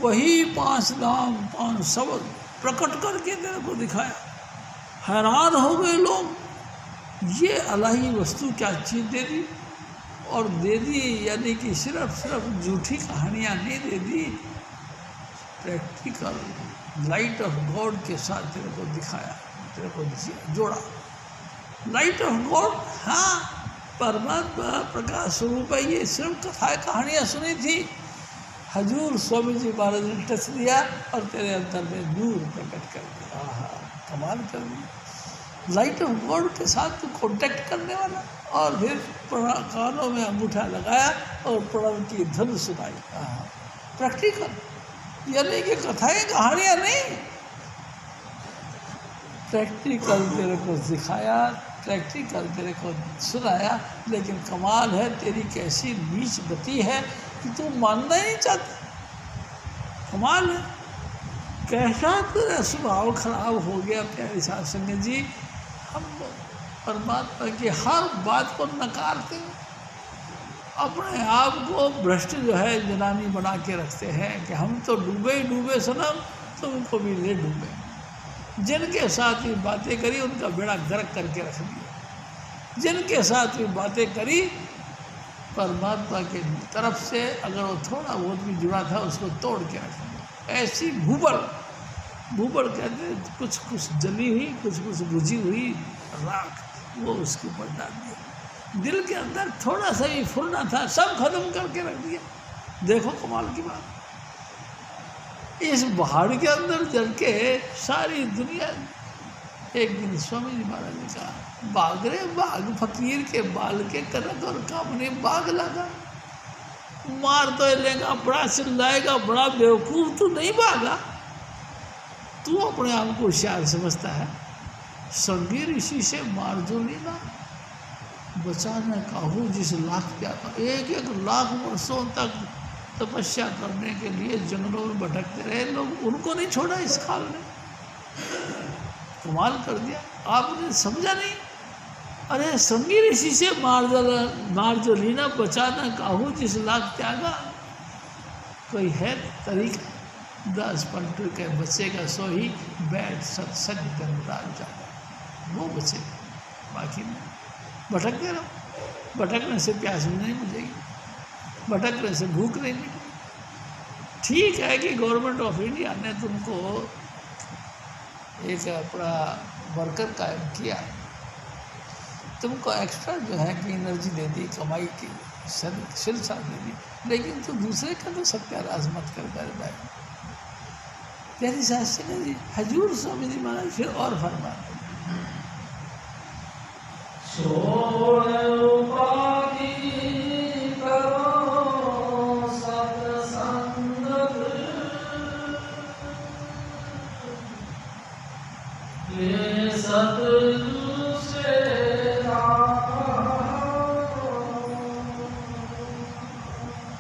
वही 5 नाम 5 शब्द प्रकट करके तेरे को दिखाया। हैरान हो गए लोग, ये अलही वस्तु क्या चीज़ दे दी, और दे दी यानी कि सिर्फ झूठी कहानियाँ नहीं दे दी, प्रैक्टिकल लाइट ऑफ गॉड के साथ तेरे को दिखाया, तेरे को जोड़ा। लाइट ऑफ गॉड, हाँ, परमात्मा प्रकाश स्वरूप है। ये सिर्फ कथाएँ कहानियाँ सुनी थी, हजूर स्वामी जी महाराज ने टच दिया और तेरे अंदर में नूर प्रकट कर दिया। कमाल कर दिया। लाइट ऑफ गॉड के साथ तू कॉन्टेक्ट करने वाला, और फिर कानों में अंगूठा लगाया और प्रणव की धुन सुनाई। प्रैक्टिकल, यानी कि कथाएँ कहानियाँ नहीं, प्रैक्टिकल तेरे को सिखाया, प्रैक्टिकल तेरे को सुनाया। लेकिन कमाल है तेरी कैसी नीच गति है कि तू मानना ही नहीं चाहता। कमाल है, कैसा तेरा स्वभाव खराब हो गया प्यारे साध संगत जी। हम परमात्मा की हर बात को नकारते हैं, अपने आप को भ्रष्ट जो है जनानी बना के रखते हैं कि हम तो डूबे ही डूबे सनम, तुमको भी ले डूबे। जिनके साथ भी बातें करी उनका बेड़ा गर्क करके रख दिया। जिनके साथ भी बातें करी परमात्मा के तरफ से अगर वो थोड़ा बहुत भी जुड़ा था उसको तोड़ के रख दिया। ऐसी भूबड़ कहते हैं, कुछ जली हुई, कुछ बुझी हुई राख, वो उसके ऊपर डाल दिया। दिल के अंदर थोड़ा सा भी फुलना था, सब खत्म करके रख दिया। देखो कमाल की बात, इस पहाड़ के अंदर जल के सारी दुनिया। एक दिन स्वामी जी महाराज ने कहा, बाग रे बाग, फकीर के बाल के कनक और कामने बाग लगा। मार तो लेगा, बड़ा चिल्लाएगा, बड़ा बेवकूफ़, तू नहीं भागा। तू अपने आप को होशियार समझता है। संगी ऋषि से मार जो लेना, बचाना काहू जिस लाख प्यारा। 1 लाख वर्षों तक तपस्या करने के लिए जंगलों में भटकते रहे लोग, उनको नहीं छोड़ा इस काल ने। कमाल कर दिया, आपने समझा नहीं। अरे संगी ऋषि से मार जो लीना, बचाना काहू जिस लाख त्यागा। कोई है तरीका? 10 पंटू के बच्चे का सो ही बैठ सत्संग कर जाता, वो बचे, बाकी नहीं। भटकते रहो, भटकने से प्यास भी नहीं बुझेगी, भटकने से भूख नहीं मिलेगी। ठीक है कि गवर्नमेंट ऑफ इंडिया ने तुमको एक अपना वर्कर कायम किया, तुमको एक्स्ट्रा जो है कि एनर्जी दे दी, कमाई की सिलसा दे दी, लेकिन तू दूसरे का तो सत्यानाश मत कर भाई। प्यारी शास्त्री जी हजूर स्वामी जी महाराज फिर और फरमाते,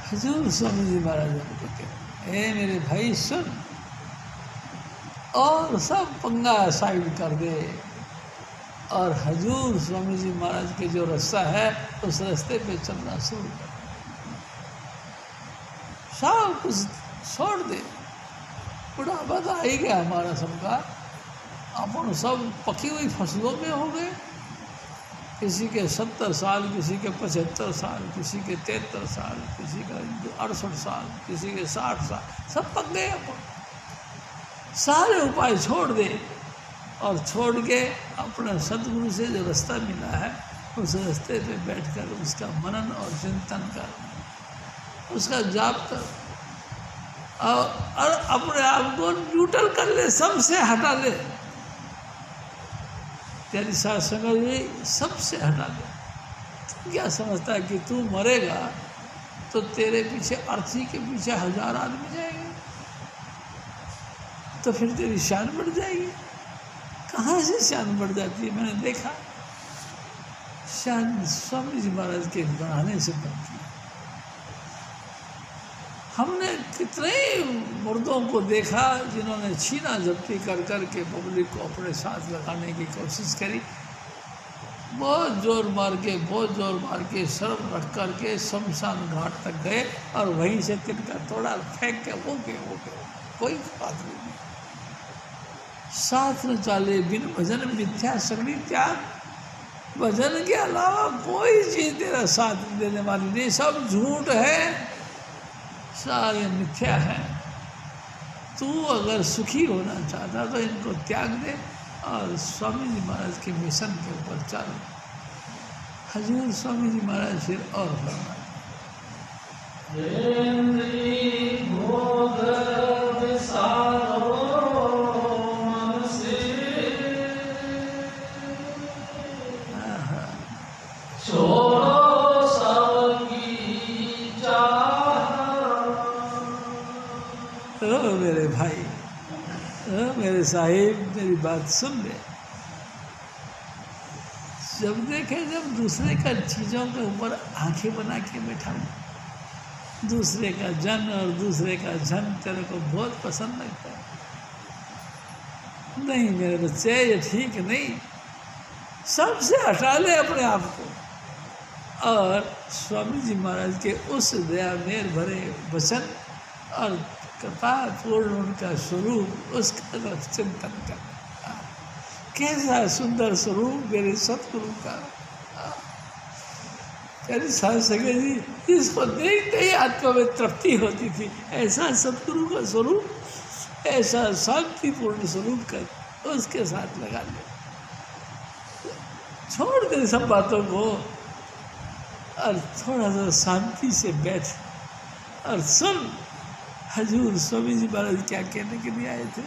हजूर स्वामी जी महाराज ने कहते, ए मेरे भाई सुन, और सब पंगा साइड कर दे, और हजूर स्वामी जी महाराज के जो रास्ता है उस रास्ते पे चलना शुरू कर, सब कुछ छोड़ दे। बुढ़ापा तो आ ही गया हमारा सबका, अपन सब पकी हुई फसलों में हो गए। किसी के 70 साल, किसी के 75 साल, किसी के 73 साल, किसी का 68 साल, किसी के 60 साल, सब पक गए अपन। सारे उपाय छोड़ दे और छोड़ के अपने सदगुरु से जो रास्ता मिला है उस रास्ते पे बैठकर उसका मनन और चिंतन कर, उसका जाप कर। और अपने आप को न्यूट्रल कर ले, सबसे हटा ले। तेरी साथ संगत जी सबसे हटा ले। तू क्या समझता है कि तू मरेगा तो तेरे पीछे, अर्थी के पीछे 1000 आदमी जाएंगे, तो फिर तेरी शान बढ़ जाएगी। कहाँ से शान बढ़ जाती है? मैंने देखा शान स्वामी जी महाराज के बढ़ाने से बढ़ती है। हमने कितने मुर्दों को देखा जिन्होंने छीना झपटी कर कर के पब्लिक को अपने साथ लगाने की कोशिश करी। बहुत जोर मार के शर्म रख कर के शमशान घाट तक गए और वहीं से तिनका तोड़ा फेंक के वो कोई बात नहीं। साथ न चाले बिन भजन मिथ्या सगड़ी त्याग। भजन के अलावा कोई चीज तेरा साथ देने वाली नहीं, सब झूठ है, सारे मिथ्या है। तू अगर सुखी होना चाहता तो इनको त्याग दे और स्वामी जी महाराज के मिशन के ऊपर चल। हजूर स्वामी जी महाराज फिर और फरमाते, मेरे भाई, मेरे साहिब, मेरी बात सुन ले। जब देखे, जब दूसरे का चीज़ों के ऊपर आंखें बना के बैठा हूँ, दूसरे का जन और दूसरे का झन तेरे को बहुत पसंद लगता है। नहीं मेरे बच्चे, ये ठीक नहीं। सबसे हटा ले अपने आप को और स्वामी जी महाराज के उस दया मेर भरे वचन और कृपा पूर्ण उनका स्वरूप, उसका तरफ चिंतन कर। कैसा सुंदर स्वरूप मेरे सतगुरु का। तेरी साथ संगत जी, इसको देखते ही आत्मा में तृप्ति होती थी। ऐसा सतगुरु का स्वरूप, ऐसा शांतिपूर्ण स्वरूप का उसके साथ लगा ले। छोड़ दे सब बातों को और थोड़ा सा शांति से बैठ और सुन हजूर स्वामी जी महाराज क्या कहने के लिए आए थे।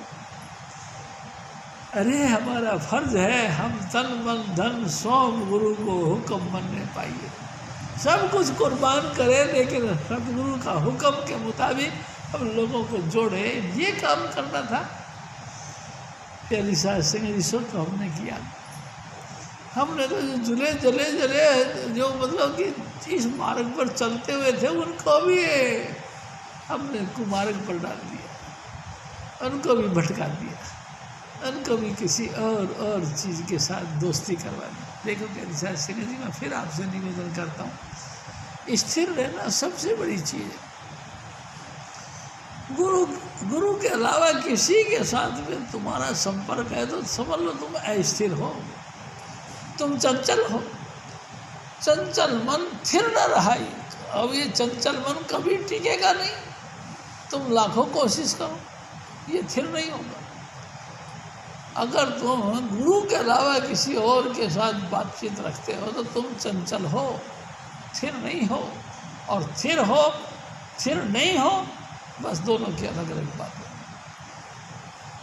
अरे हमारा फर्ज है, हम तन मन धन सौंप गुरु को हुक्म मनने पाइए। सब कुछ कुर्बान करें लेकिन सतगुरु का हुक्म के मुताबिक हम लोगों को जोड़े, ये काम करना था। प्यारी साथ संगत जी तो हमने किया। हमने तो जले जो मतलब कि इस मार्ग पर चलते हुए थे उनको भी हमने कुमार्ग पर डाल दिया, उनको भी भटका दिया, उनको भी किसी और चीज़ के साथ दोस्ती करवा दी। देखो प्यारी साथ संगत जी, मैं फिर आपसे निवेदन करता हूँ, स्थिर रहना सबसे बड़ी चीज़ है। गुरु के अलावा किसी के साथ में तुम्हारा संपर्क है तो समझ लो तुम अस्थिर हो, तुम चंचल हो। चंचल मन थिर न रहाई। अब ये चंचल मन कभी टिकेगा नहीं। तुम लाखों कोशिश करो, ये थिर नहीं होगा। अगर तुम गुरु के अलावा किसी और के साथ बातचीत रखते हो तो तुम चंचल हो, थिर नहीं हो। और थिर हो, थिर नहीं हो, बस दोनों की अलग अलग बात है।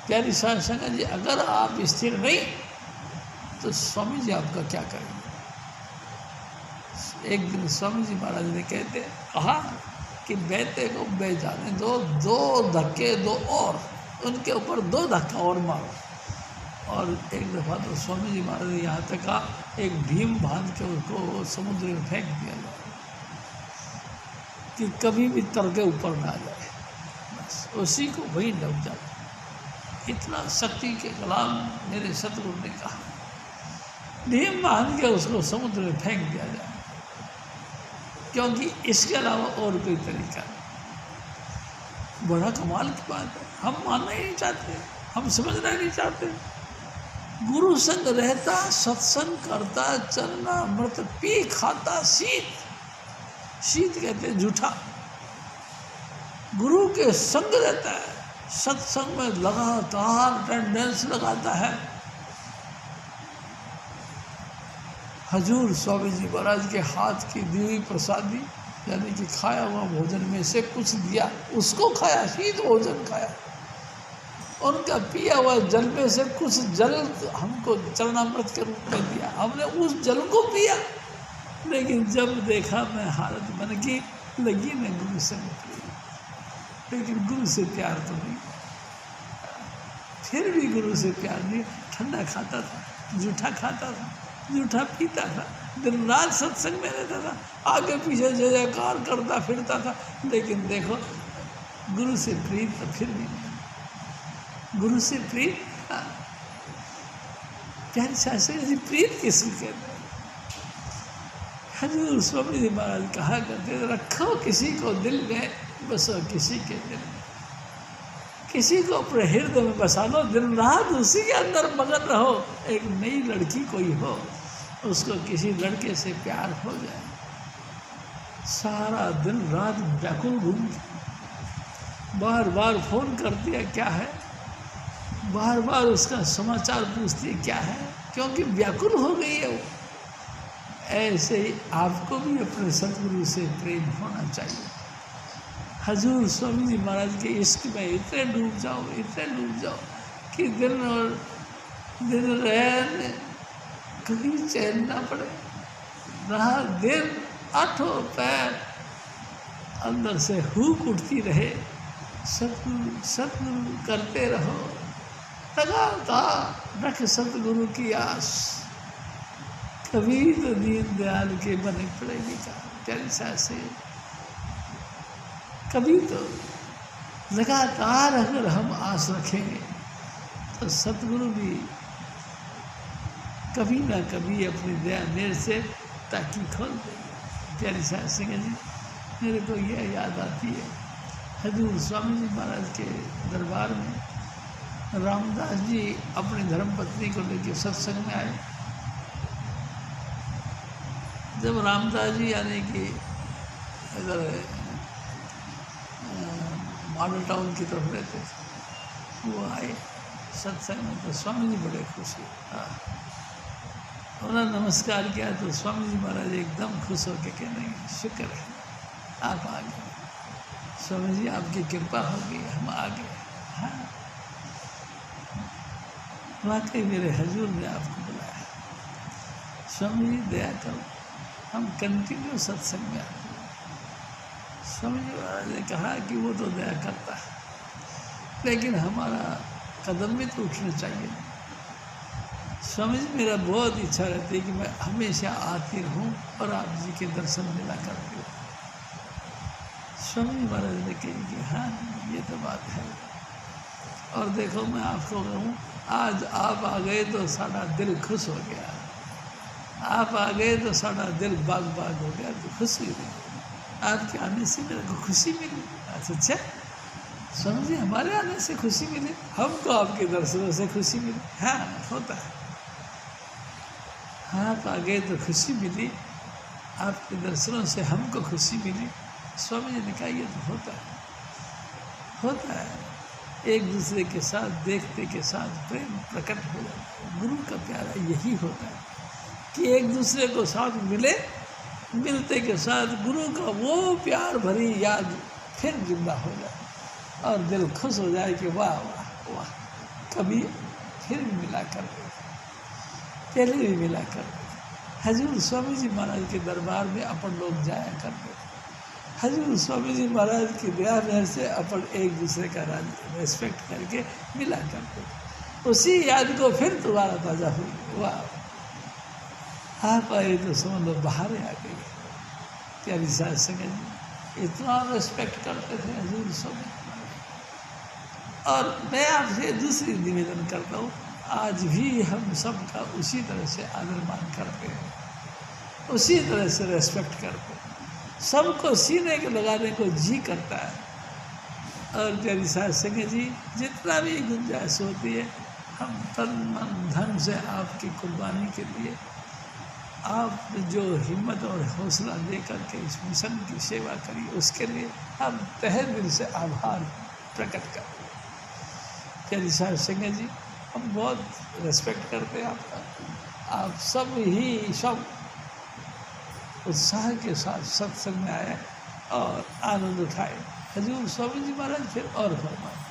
प्यारी साध संगत जी, अगर आप स्थिर नहीं तो स्वामी जी आपका क्या करेंगे। एक दिन स्वामी जी महाराज ने कहा कि बेटे को बह जाने दो, 2 धक्के दो और उनके ऊपर 2 धक्का और मारो। और एक दफ़ा तो स्वामी जी महाराज ने यहाँ तक कहा, एक भीम बांध के उसको समुद्र में फेंक दिया जाए कि कभी भी तर के ऊपर ना जाए, बस उसी को वही डूब जाए। इतना शक्ति के कलाम मेरे सतगुरु ने कहा। भीम बांध के उसको समुद्र में फेंक दिया जाए, क्योंकि इसके अलावा और कोई तरीका नहीं। बड़ा कमाल की बात है, हम मानना ही नहीं चाहते, हम समझना ही नहीं चाहते। गुरु संग रहता, सत्संग करता, चलना अमृत पी खाता शीत। शीत कहते हैं जूठा। गुरु के संग रहता है, सत्संग में लगातार अटेंडेंस लगाता है। हजूर स्वामी जी महाराज के हाथ की दी हुई प्रसादी यानी कि खाया हुआ भोजन में से कुछ दिया, उसको खाया, शीत भोजन खाया। उनका पिया हुआ जल में से कुछ जल हमको चरणामृत के रूप में दिया, हमने उस जल को पिया। लेकिन जब देखा मैं हालत बन गई, लगी मैं गुरु से निकली, लेकिन गुरु से प्यार तो नहीं। फिर भी गुरु से प्यार नहीं। ठंडा खाता था, जूठा खाता था, जूठा पीता था, दिन रात सत्संग में रहता था, आगे पीछे जय जयकार करता फिरता था। लेकिन देखो गुरु से प्रीत तो फिर भी नहीं। गुरु से प्रीत, प्यारे शास्त्री जी, प्रीत किसको कहते हैं? हजूर स्वामी जी महाराज कहा करते थे, रखो किसी को दिल में, बसो किसी के दिल में, किसी को अपने हृदय में बसा लो, दिन रात उसी के अंदर मगन रहो। एक नई लड़की कोई हो, उसको किसी लड़के से प्यार हो जाए, सारा दिन रात व्याकुल घूमती, बार बार फोन करती है क्या है, बार बार उसका समाचार पूछती है क्या है, क्योंकि व्याकुल हो गई है वो। ऐसे ही आपको भी अपने सतगुरु से प्रेम होना चाहिए। हजूर स्वामी जी महाराज के इश्क में इतने डूब जाओ कि दिन रहने कभी चैन ना पड़े, रात दिन आठों पैर अंदर से हुक उठती रहे, सतगुरु करते रहो, लगातार रख सतगुरु की आस, कभी तो दीन दयाल के बने पड़ेगी का प्यारी से। कभी तो लगातार अगर हम आस रखेंगे तो सतगुरु भी कभी ना कभी अपनी दया मेरे से ताकि खोल देंगे। प्यारी साहब सिंह जी, मेरे को यह याद आती है, हजूर स्वामी जी महाराज के दरबार में रामदास जी अपनी धर्मपत्नी को लेकर सत्संग में आए। जब रामदास जी यानी कि अगर मॉडल टाउन की तरफ रहते थे, वो आए सत्संग में, तो स्वामी जी बड़े खुश हुए। उन्होंने नमस्कार किया तो स्वामी जी महाराज एकदम खुश होकर कहने लगे, शुक्र है आप आ गए, स्वामी जी आपकी कृपा हो गई, हम आ गए। हाँ, वाकई मेरे हजूर ने आपको बुलाया, स्वामी जी दया करो, हम कंटिन्यू सत्संग में आते। स्वामी जी महाराज ने कहा कि वो तो दया करता है, लेकिन हमारा कदम भी तो उठना चाहिए। स्वामी जी, मेरा बहुत इच्छा रहती है कि मैं हमेशा आती रहूं और आप जी के दर्शन मिला करती हूँ। स्वामी जी महाराज ने कही कि हाँ ये तो बात है, और देखो मैं आपको कहूँ, आज आप आ गए तो सारा दिल खुश हो गया, आप आ गए तो सारा दिल बाग बाग हो गया, तो खुशी हुई, आपके आने से मेरे को खुशी मिली। अच्छा स्वामी जी, हमारे आने से खुशी मिली, हमको आपके दर्शनों से खुशी मिली। हाँ होता है, आप आ गए तो खुशी मिली, आपके दर्शनों से हमको खुशी मिली। स्वामी जी ने कहा ये तो होता है, एक दूसरे के साथ देखते के साथ प्रेम प्रकट हो जाता है। गुरु का प्यारा यही होता है कि एक दूसरे को साथ मिले, मिलते के साथ गुरु का वो प्यार भरी याद फिर जिंदा हो जाए और दिल खुश हो जाए कि वाह वाह वाह, कभी फिर भी मिला कर पहले भी मिला कर। हजूर स्वामी जी महाराज के दरबार में अपन लोग जाया करते थे, हजूर स्वामी जी महाराज की दया मेहर से अपन एक दूसरे का रेस्पेक्ट करके मिला करते थे। उसी याद को फिर दोबारा ताज़ा हुई। वाह, आप आए तो समझ लो बाहर आ गई। प्यारी साथ संगत इतना रेस्पेक्ट करते थे हजूर स्वामी। और मैं आपसे दूसरी निवेदन करता हूँ, आज भी हम सबका उसी तरह से आदर मान करते हैं, उसी तरह से रेस्पेक्ट करते हैं, सबको सीने के लगाने को जी करता है। और प्यारी साथ संगत जी, जितना भी गुंजाइश होती है, हम तन मन धन से आपकी कुर्बानी के लिए, आप जो हिम्मत और हौसला दे करके इस मिशन की सेवा करी, उसके लिए हम तहे दिल से आभार प्रकट करते हैं। प्यारी साथ संगत जी, हम बहुत रेस्पेक्ट करते हैं आपका। आप सब ही सब उत्साह के साथ सत्संग में आए, और आनंद उठाए। हजूर स्वामी जी महाराज फिर और फरमाए,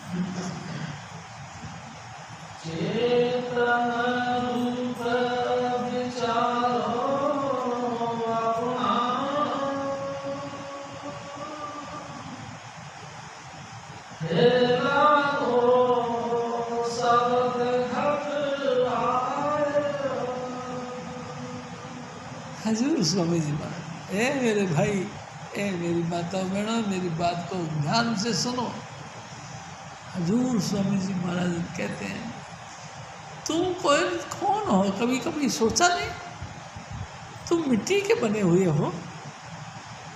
हजूर स्वामी जी महाराज, ए मेरे भाई, ए मेरी माता बहनों, मेरी बात को ध्यान से सुनो। हजूर स्वामी जी महाराज कहते हैं, तुम कौन हो? कभी कभी सोचा नहीं? तुम मिट्टी के बने हुए हो,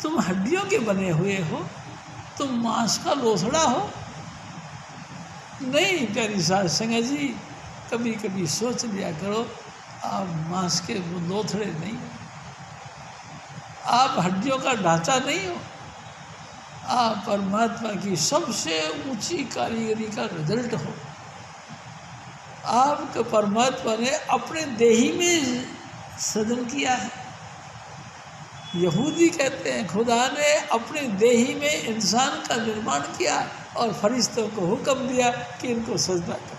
तुम हड्डियों के बने हुए हो, तुम मांस का लोथड़ा हो? नहीं प्यारी साध संगत जी, कभी कभी सोच लिया करो, आप मांस के लोथड़े नहीं हो, आप हड्डियों का ढांचा नहीं हो, आप परमात्मा की सबसे ऊंची कारीगरी का रिजल्ट हो। आपके परमात्मा ने अपने देही में सृजन किया है। यहूदी कहते हैं खुदा ने अपने देही में इंसान का निर्माण किया और फरिश्तों को हुक्म दिया कि इनको सजदा करो।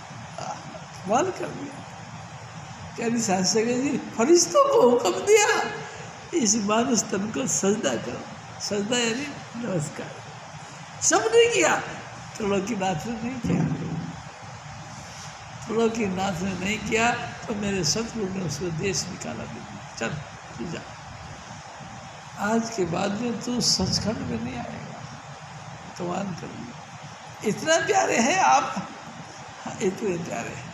कमाल कर दिया। कहनी शास्त्री जी, फरिश्तों को हुक्म दिया इस मानुष तन को सजदा करो। सजदा यानी नमस्कार। सबने किया, त्रिलोकीनाथ ने नहीं किया। त्रिलोकीनाथ ने नहीं किया तो मेरे सतगुरु ने उसको देश निकाला। चल तू जा, आज के बाद में तू सचखंड में नहीं आएगा। कमाल कर लिया। इतना प्यारे हैं आप, हाँ, इतने प्यारे हैं।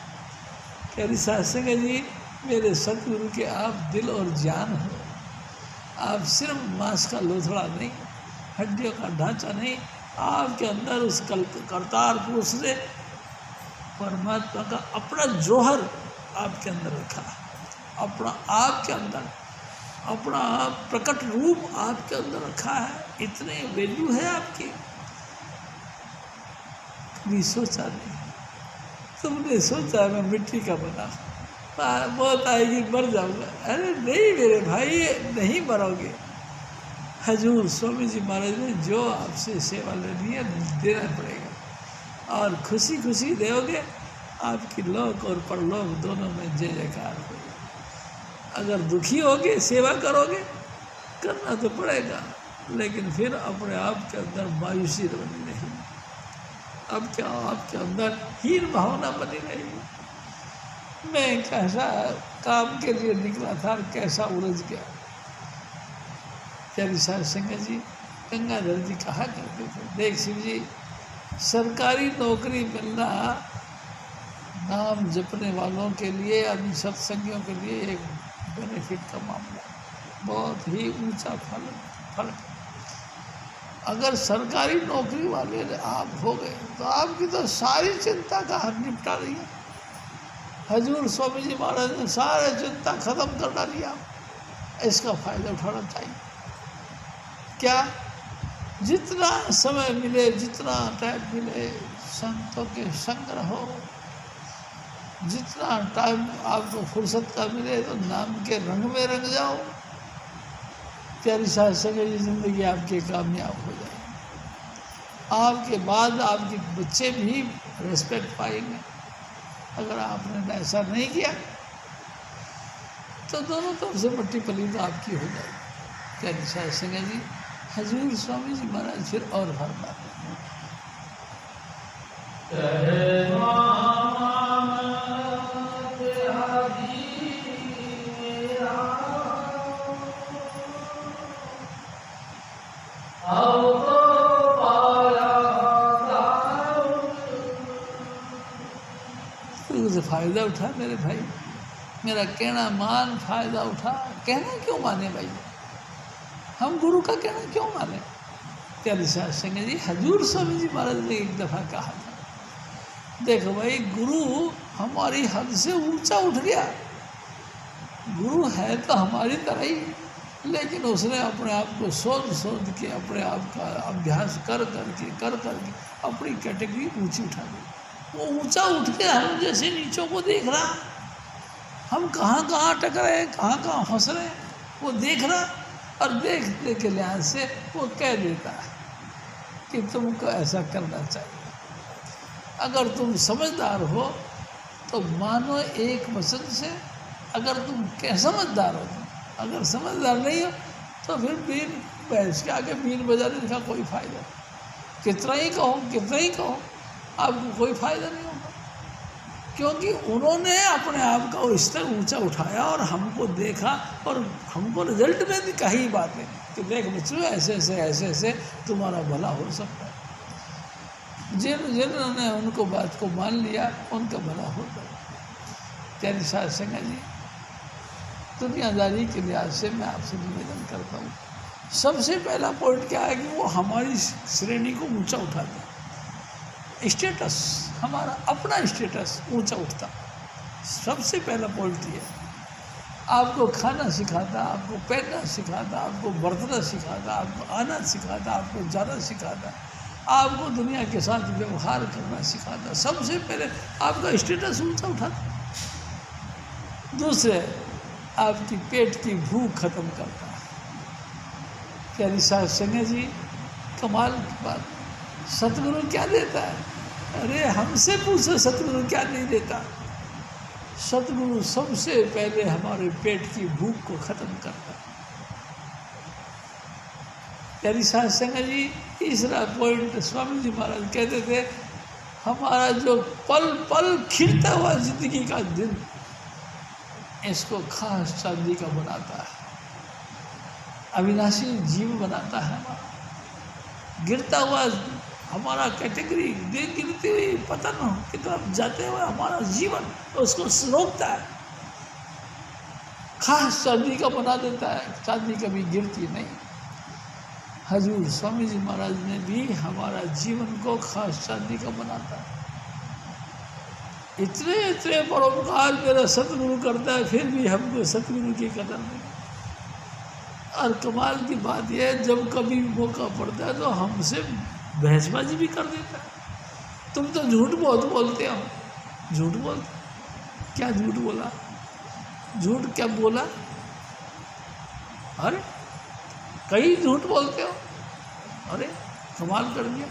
कह शास्त्री जी, मेरे सतगुरु के आप दिल और जान हो। आप सिर्फ मांस का लोथड़ा नहीं, हड्डियों का ढांचा नहीं, आपके अंदर उस करतार पुरुष ने परमात्मा का अपना जौहर आपके अंदर रखा, अपना आपके अंदर अपना प्रकट रूप आपके अंदर रखा है। इतने वैल्यू है आपकी, कभी सोचा नहीं। तुमने सोचा मैं मिट्टी का बना, बहुत आएगी मर जाऊंगा। अरे नहीं मेरे भाई, नहीं मरोगे। हजूर स्वामी जी महाराज ने जो आपसे सेवा लेनी है देना पड़ेगा, और खुशी खुशी दोगे, आपकी लोक और परलोक दोनों में जय जयकार होगी। अगर दुखी होगे, सेवा करोगे, करना तो पड़ेगा, लेकिन फिर अपने आप के अंदर मायूसी बनी नहीं, अब क्या आपके अंदर हीन भावना बनी नहीं। मैं कैसा काम के लिए निकला था, कैसा उलझ गया। प्यारी साध संगत जी, गंगाधर जी कहा करते थे, देख शिव जी, सरकारी नौकरी मिलना नाम जपने वालों के लिए, अभी सत्संगियों के लिए एक बेनिफिट का मामला, बहुत ही ऊंचा फल। अगर सरकारी नौकरी वाले आप हो गए तो आपकी तो सारी चिंता का हल निपटा रही है। हजूर स्वामी जी महाराज ने सारे चिंता खत्म कर डाली। आप इसका फायदा उठाना चाहिए। क्या जितना समय मिले, जितना टाइम मिले, संतों के संग रहो। जितना टाइम आपको फुर्सत का मिले तो नाम के रंग में रंग जाओ। प्यारी साध संगत जी, जिंदगी आपकी कामयाब हो जाए। आपके बाद आपके बच्चे भी रिस्पेक्ट पाएंगे। अगर आपने ऐसा नहीं किया तो दोनों तरफ से मट्टी पलीद आपकी हो जाएगी। प्यारी साध संगत जी, हजूर स्वामी जी महाराज फिर और फरमाते फ़ायदा उठा मेरे भाई, मेरा कहना मान, फ़ायदा उठा। कहना क्यों माने भाई, हम गुरु का कहना क्यों माने। प्यारी साध संगत जी, हजूर स्वामी जी महाराज ने एक दफ़ा कहा था, देखो भाई, गुरु हमारी हद से ऊंचा उठ गया। गुरु है तो हमारी तरह ही, लेकिन उसने अपने आप को सोच के, अपने आप का अभ्यास कर करके अपनी कैटेगरी ऊंची उठा दी। वो ऊंचा उठ के हम जैसे नीचों को देख रहा, हम कहाँ अटक रहे हैं, कहाँ फंस रहे हैं, वो देख रहा। और देखने के लिहाज से वो कह देता है कि तुमको ऐसा करना चाहिए। अगर तुम समझदार हो तो मानो एक वचन से, अगर तुम क्या समझदार हो, अगर समझदार नहीं हो तो फिर बीन बहस के आगे बीन बजाने का कोई फ़ायदा नहीं। कितना ही कहो आपको कोई फ़ायदा नहीं होगा, क्योंकि उन्होंने अपने आप का इस तरह ऊंचा उठाया और हमको देखा और हमको रिजल्ट में भी कही बातें कि देख बच्चों ऐसे ऐसे तुम्हारा भला हो सकता है। जिन्होंने उनको बात को मान लिया उनका भला होता है। प्यारी साध संगत जी, दुनियादारी के लिहाज से मैं आपसे निवेदन करता हूँ, सबसे पहला पॉइंट क्या है कि वो हमारी श्रेणी को ऊंचा उठाता है। स्टेटस, हमारा अपना स्टेटस ऊंचा उठता, सबसे पहला पॉइंट ये है। आपको खाना सिखाता, आपको पहनना सिखाता, आपको बरतना सिखाता, आपको आना सिखाता, आपको जाना सिखाता, आपको दुनिया के साथ व्यवहार करना सिखाता। सबसे पहले आपका स्टेटस ऊंचा उठाता। दूसरे, आपकी पेट की भूख खत्म करता है। प्यारी साध संगत जी, कमाल की बात, सतगुरु क्या देता है? अरे हमसे पूछो सतगुरु क्या नहीं देता। सतगुरु सबसे पहले हमारे पेट की भूख को खत्म करता है। प्यारी साध संगत जी, तीसरा पॉइंट स्वामी जी महाराज कहते थे, हमारा जो पल पल खिलता हुआ जिंदगी का दिन, इसको खास चांदी का बनाता है, अविनाशी जीव बनाता है। हमारा गिरता हुआ हमारा कैटेगरी, गिरती हुई पतन की तरफ जाते हुए हमारा जीवन उसको रोकता है, खास चांदी का बना देता है। चांदी कभी गिरती नहीं। हजूर स्वामी जी महाराज ने भी हमारा जीवन को खास चांदी का बनाता है। इतने इतने परोपकार मेरा सतगुरु करता है, फिर भी हमको सतगुरु की कदर नहीं। और कमाल की बात यह है, जब कभी मौका पड़ता है तो हमसे बहसबाजी भी कर देता है। तुम तो झूठ बहुत बोलते हो, झूठ बोलते, क्या झूठ बोला, झूठ क्या बोला, अरे कई झूठ बोलते हो, अरे कमाल कर दिया।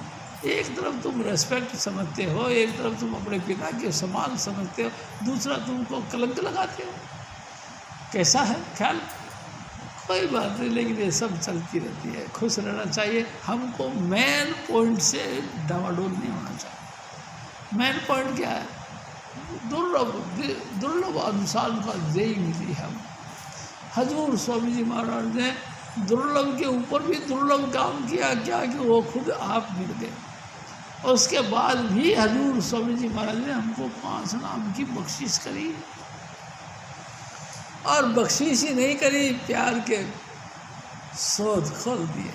एक तरफ तुम रेस्पेक्ट समझते हो, एक तरफ तुम अपने पिता के समान समझते हो, दूसरा तुमको कलंक लगाते हो। कैसा है ख्याल? कोई बात नहीं, लेकिन ये सब चलती रहती है। खुश रहना चाहिए। हमको मेन पॉइंट से डावाडोल नहीं होना चाहिए। मेन पॉइंट क्या है? दुर्लभ अनुसार का देई मिली हम। हजूर स्वामी जी महाराज ने दुर्लभ के ऊपर भी दुर्लभ काम किया, क्या कि वो खुद आप मिल गए। उसके बाद भी हजूर स्वामी जी महाराज ने हमको 5 नाम की बख्शिश करी, और बख्शिश ही नहीं करी, प्यार के सोध खोल दिए,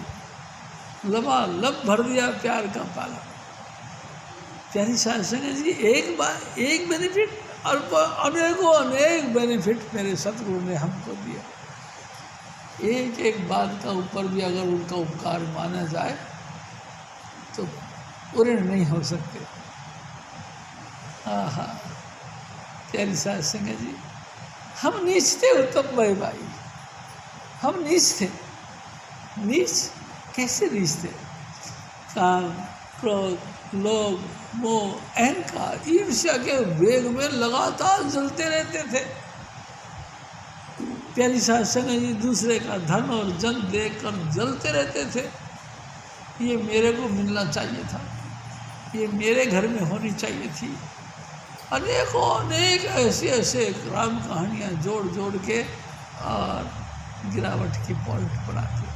लबालब भर दिया प्यार का पाला। प्यारी साध संगत जी, एक बार एक बेनिफिट और अनेकों अनेक बेनिफिट मेरे सतगुरु ने हमको दिया। एक एक बात का ऊपर भी अगर उनका उपकार माना जाए तो पूरे नहीं हो सकते। आहा, प्यारी साध संगत जी, हम नीच थे उत्तम भाई, हम नीच थे। नीच कैसे नीच थे? काम, क्रोध, लोभ, मोह, अहंकार, ईर्ष्या के वेग में लगातार जलते रहते थे। प्यारी साध संगत जी, दूसरे का धन और जन देखकर जलते रहते थे। ये मेरे को मिलना चाहिए था, ये मेरे घर में होनी चाहिए थी। अनेकों अनेक ऐसे राम कहानियाँ जोड़ जोड़ के और गिरावट की पॉइंट बनाते।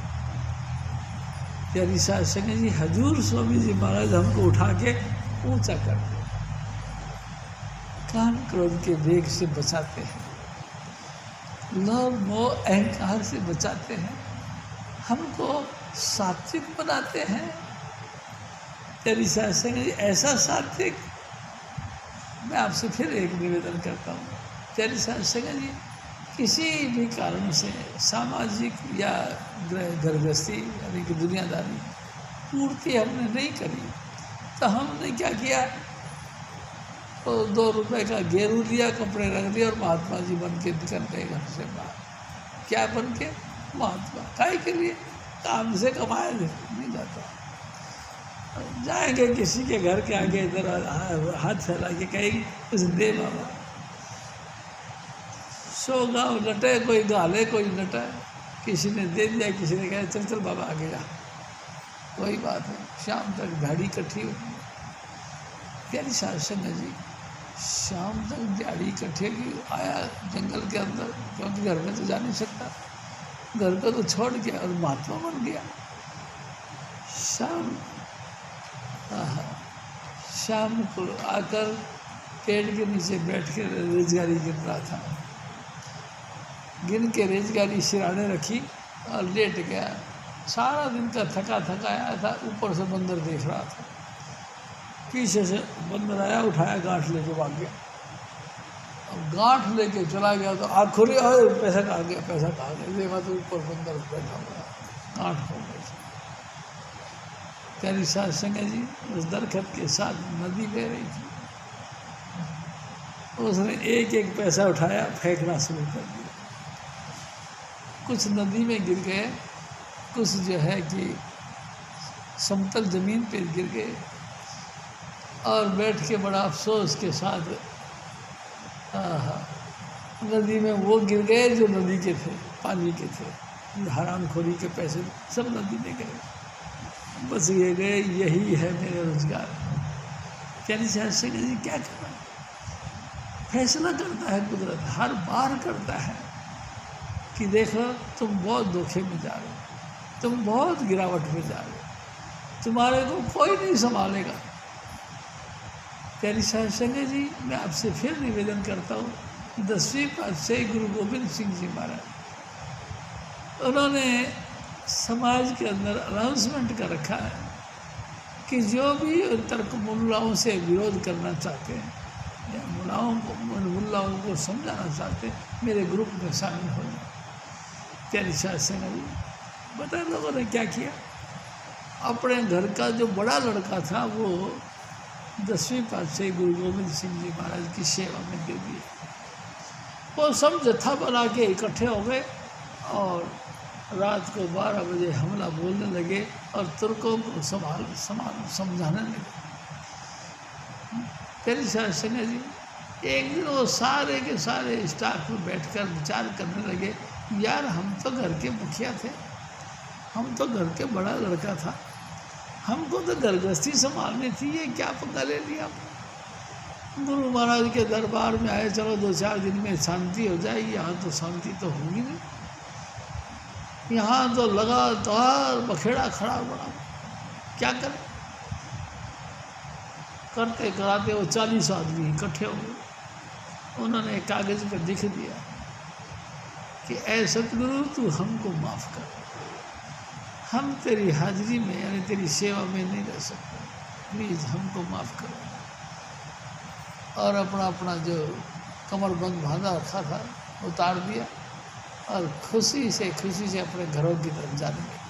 प्यारी साध संगत जी, हजूर स्वामी जी महाराज हमको उठा के ऊंचा करते, काम क्रोध के वेग से बचाते हैं, लोभ मोह अहंकार से बचाते हैं, हमको सात्विक बनाते हैं। प्यारी साध संगत जी, ऐसा सात्विक, मैं आपसे फिर एक निवेदन करता हूँ। प्यारी साध संगत जी, किसी भी कारण से सामाजिक या गृहस्थी यानी कि दुनियादारी पूर्ति हमने नहीं करी, तो हमने क्या किया, तो 2 रुपए का गेरू लिया, कपड़े रख दिया और महात्मा जी बन के निकल गए घर से बाहर। क्या बन के? महात्मा काय के लिए, काम से कमाया नहीं जाता। जाएंगे किसी के घर के आगे इधर हाथ फैला के कहेंगे कुछ दे बाबा, 100 गाँव लटे, कोई गाले कोई लटा, किसी ने दे दिया, किसी ने कहा चल चल बाबा आगे जा, कोई बात नहीं। शाम तक दिहाड़ी इकट्ठी होती है। प्यारी शासन है जी, शाम तक दिहाड़ी इकट्ठे की आया जंगल के अंदर, क्योंकि घर में तो जा नहीं सकता, घर को तो छोड़ गया और महात्मा बन गया। शाम को आकर पेड़ के नीचे बैठ के रेजगारी गिन रहा था, गिन के रेजगारी सिराने रखी और लेट गया। सारा दिन का थका थका आया था, ऊपर से बंदर देख रहा था, पीछे से बंदर आया, उठाया, गांठ लेके भाग गया। अब गांठ लेके चला गया तो आँख खुली, और पैसा कहाँ गया, पैसा कहाँ गया, देखा तो ऊपर बंदर बैठा हुआ, गांठ हो गई। प्यारी साध संगत जी, उस दरखत के साथ नदी बह रही थी, उसने एक एक पैसा उठाया, फेंकना शुरू कर दिया। कुछ नदी में गिर गए, कुछ जो है कि समतल ज़मीन पे गिर गए, और बैठ के बड़ा अफसोस के साथ नदी में वो गिर गए जो नदी के थे, पानी के थे, हरामखोरी के पैसे सब नदी में गए, बस ये गए। यही है मेरे रोजगार। प्यारी शासन जी, क्या करना, फैसला करता है कुदरत, हर बार करता है कि देखो तुम बहुत धोखे में जा रहे हो, तुम बहुत गिरावट में जा रहे हो, तुम्हारे को कोई नहीं संभालेगा। प्यारी शासन जी, मैं आपसे फिर निवेदन करता हूँ, 10वीं पातशाही गुरु गोविंद सिंह जी महाराज, उन्होंने समाज के अंदर अनाउंसमेंट कर रखा है कि जो भी तर्क मुल्लाओं से विरोध करना चाहते हैं या मुल्लाओं को समझाना चाहते हैं, मेरे ग्रुप में शामिल हो जाए। प्यारी शासन जी, बताए लोगों ने क्या किया, अपने घर का जो बड़ा लड़का था वो 10वीं पातशाही गुरु गोविंद सिंह जी महाराज की सेवा में दे दिए। वो सब जत्था बना के इकट्ठे हो गए और रात को 12 बजे हमला बोलने लगे और तुर्कों को समझाने लगे। प्यारी शासन जी, एक दिन वो सारे के सारे स्टाफ में बैठकर विचार करने लगे, यार हम तो घर के मुखिया थे, हम तो घर के बड़ा लड़का था, हमको तो घर गृहस्थी संभालनी थी, ये क्या पंगा ले लिया। गुरु महाराज के दरबार में आए, चलो 2-4 दिन में शांति हो जाएगी, यहाँ तो शांति तो होगी नहीं, यहाँ तो लगातार बखेड़ा खड़ा बड़ा, क्या करें। करते कराते वो 40 आदमी इकट्ठे हो गए। उन्होंने कागज पर लिख दिया कि ऐ सतगुरु, तू हमको माफ़ कर, हम तेरी हाजिरी में यानी तेरी सेवा में नहीं रह सकते, प्लीज़ हमको माफ़ करो। और अपना अपना जो कमरबंद बांधा रखा था उतार दिया और खुशी से अपने घरों की तरफ जाने लगे।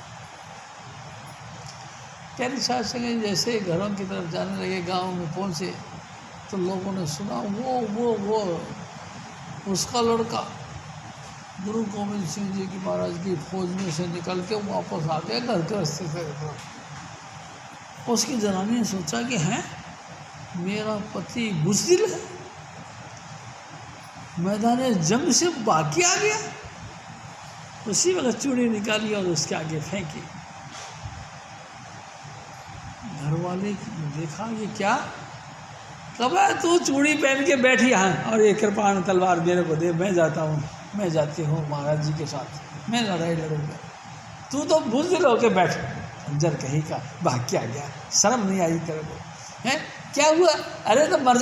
प्यारी शासन जैसे ही घरों की तरफ जाने लगे, गांव में पहुंचे तो लोगों ने सुना वो उसका लड़का गुरु गोविंद सिंह जी की महाराज की फौज में से निकल के वापस आ गया घर के रास्ते से। उसकी जनानी ने सोचा कि हैं मेरा पति बुज़दिल है, मैदान जंग से बाकी आ गया। उसी वक्त चूड़ी निकाली और उसके आगे फेंकी। घर वाले ने देखा ये क्या, कब है तू चूड़ी पहन के बैठी यहाँ और ये कृपाण तलवार मेरे को दे, मैं जाता हूँ, मैं जाती हूँ महाराज जी के साथ, मैं लड़ाई लड़ूंगा, तू तो बुज़दिल होके बैठ। खंजर कहीं का भाग के आ गया, शर्म नहीं आई तेरे को, हैं क्या हुआ, अरे तो मर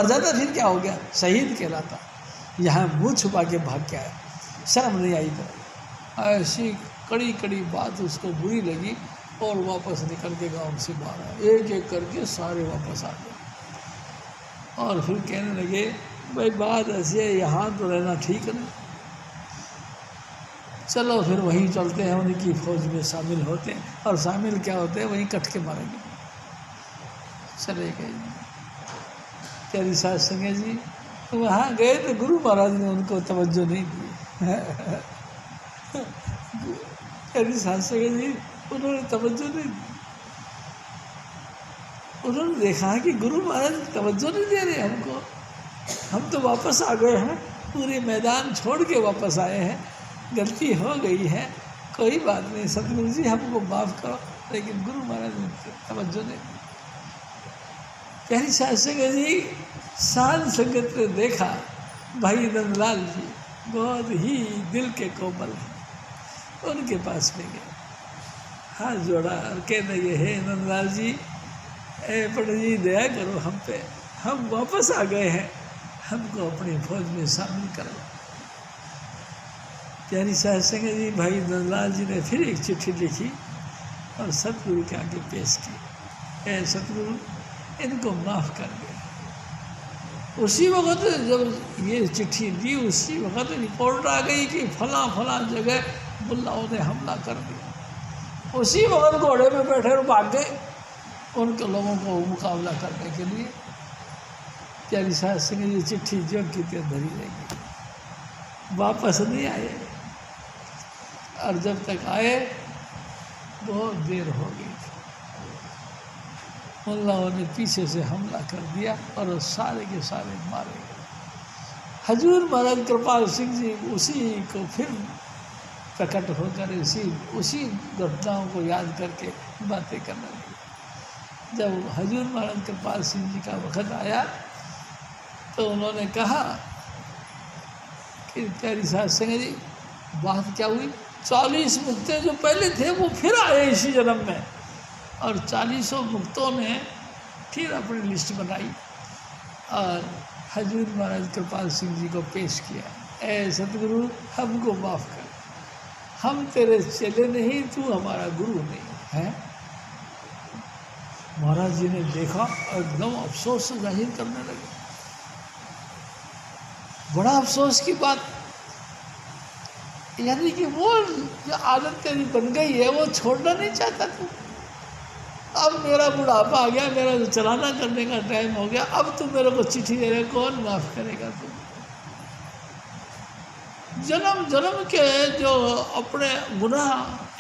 जाता फिर क्या हो गया, शहीद कहलाता, यहाँ मुँह छुपा के भाग के आया, शर्म नहीं आई तेरे। ऐसी कड़ी कड़ी बात उसको बुरी लगी और वापस निकल के गाँव से बाहर आया। एक एक करके सारे वापस आ गए और फिर कहने लगे भाई बात ऐसी है, यहाँ तो रहना ठीक नहीं, चलो फिर वहीं चलते हैं, उनकी फौज में शामिल होते हैं। और शामिल क्या होते हैं, वहीं कट के मारेंगे। चले गए। प्यारी साध संगत जी, वहाँ गए तो गुरु महाराज ने उनको तवज्जो नहीं दी। कभी शास्त्री जी उन्होंने तवज्जो नहीं दी। उन्होंने देखा कि गुरु महाराज तवज्जो नहीं दे रहे हमको, हम तो वापस आ गए हैं, पूरे मैदान छोड़ के वापस आए हैं, गलती हो गई है, कोई बात नहीं सतगुरु जी हमको माफ़ करो। लेकिन गुरु महाराज ने तवज्जो नहीं दी। प्यारी शास्त्री जी साध संगत ने देखा भाई नंदलाल जी बहुत ही दिल के कोमल हैं, उनके पास में गए, हाथ जोड़ा और कहने लगे, हे नंदलाल जी, ए पंडित जी दया करो हम पे, हम वापस आ गए हैं, हमको अपनी फौज में शामिल करो। प्यारी शास्त्री जी भाई नंदलाल जी ने फिर एक चिट्ठी लिखी और सतगुरु के आगे पेश की, ए सतगुरु इनको माफ़ कर दे। उसी वक्त जब ये चिट्ठी दी, उसी वक्त रिपोर्ट आ गई कि फला फला जगह मुल्लाओं ने हमला कर दिया। उसी वक्त घोड़े में बैठे और भाग गए उनके लोगों को मुकाबला करने के लिए। प्यारी शास्त्री ने ये चिट्ठी जो की धरी रहेगी, वापस नहीं आए, और जब तक आए बहुत देर हो गई थी। मुल्लाओं ने पीछे से हमला कर दिया और सारे के सारे मारे गए। हजूर महाराज कृपाल सिंह जी उसी को फिर प्रकट होकर उसी घटनाओं को याद करके बातें करने लगे। जब हजूर महाराज कृपाल सिंह जी का वक्त आया तो उन्होंने कहा कि प्यारी शास्त्री जी बात क्या हुई, 40 मुक्ते जो पहले थे वो फिर आए इसी जन्म में, और 40 मुक्तों ने फिर अपनी लिस्ट बनाई और हजूर महाराज कृपाल सिंह जी को पेश किया, ऐ सतगुरु हमको माफ़ कर, हम तेरे चेले नहीं, तू हमारा गुरु नहीं है। महाराज जी ने देखा और एकदम अफसोस जाहिर करने लगे, बड़ा अफसोस की बात, यानी कि वो जो आदत तेरी बन गई है वो छोड़ना नहीं चाहता तू। अब मेरा बुढ़ापा आ गया, मेरा जो चलाना करने का टाइम हो गया, अब तू मेरे को चिट्ठी दे रहे, कौन माफ़ करेगा तू? जन्म जन्म के जो अपने गुनाह,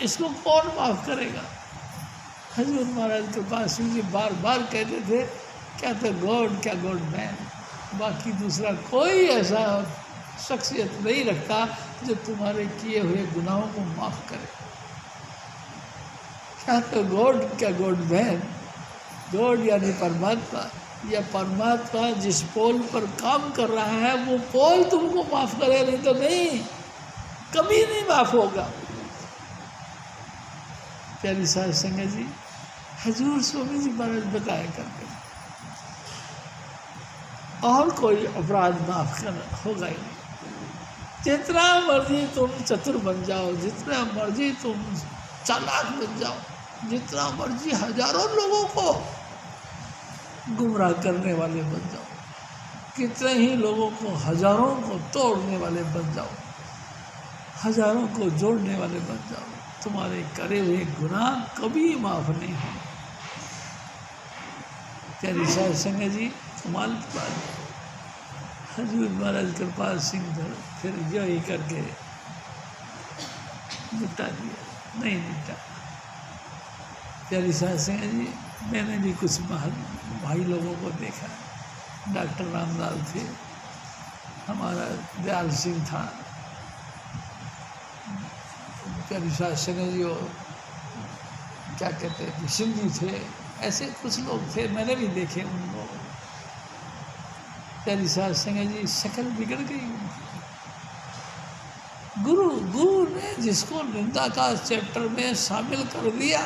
इसको कौन माफ़ करेगा? हजूर महाराज के पास जी बार बार कहते थे, क्या तो गॉड क्या गॉड मैन, बाकी दूसरा कोई ऐसा शख्सियत नहीं रखता जो तुम्हारे किए हुए गुनाहों को माफ़ करे। क्या तो गॉड क्या गॉड मैन, गॉड यानी परमात्मा, या परमात्मा जिस पोल पर काम कर रहा है वो पोल तुमको माफ़ करे, नहीं तो नहीं, कभी नहीं माफ़ होगा। प्यारी साध संगत जी हजूर स्वामी जी महाराज बताया करते, और कोई अपराध माफ़ कर होगा ही नहीं। जितना मर्जी तुम चतुर बन जाओ, जितना मर्जी तुम चालाक बन जाओ, जितना मर्जी हजारों लोगों को गुमराह करने वाले बन जाओ, कितने ही लोगों को हजारों को तोड़ने वाले बन जाओ, हजारों को जोड़ने वाले बन जाओ, तुम्हारे करे हुए गुनाह कभी माफ़ नहीं होंगे। प्यारी साध संगत जी कमाल की बात है। हजूर महाराज कृपाल सिंह फिर जो ही करके निपटा दिया, नहीं निपटा। प्यारी साध संगत जी मैंने भी कुछ भाई लोगों को देखा, डॉक्टर रामलाल थे, हमारा दयाल सिंह था, प्यारी साध संगत जी और क्या कहते हैं सिंधी थे, ऐसे कुछ लोग थे, मैंने भी देखे उन लोगों। प्यारी साध संगत जी शक्ल बिगड़ गई उनकी। गुरु ने जिसको निंदा का चैप्टर में शामिल कर दिया,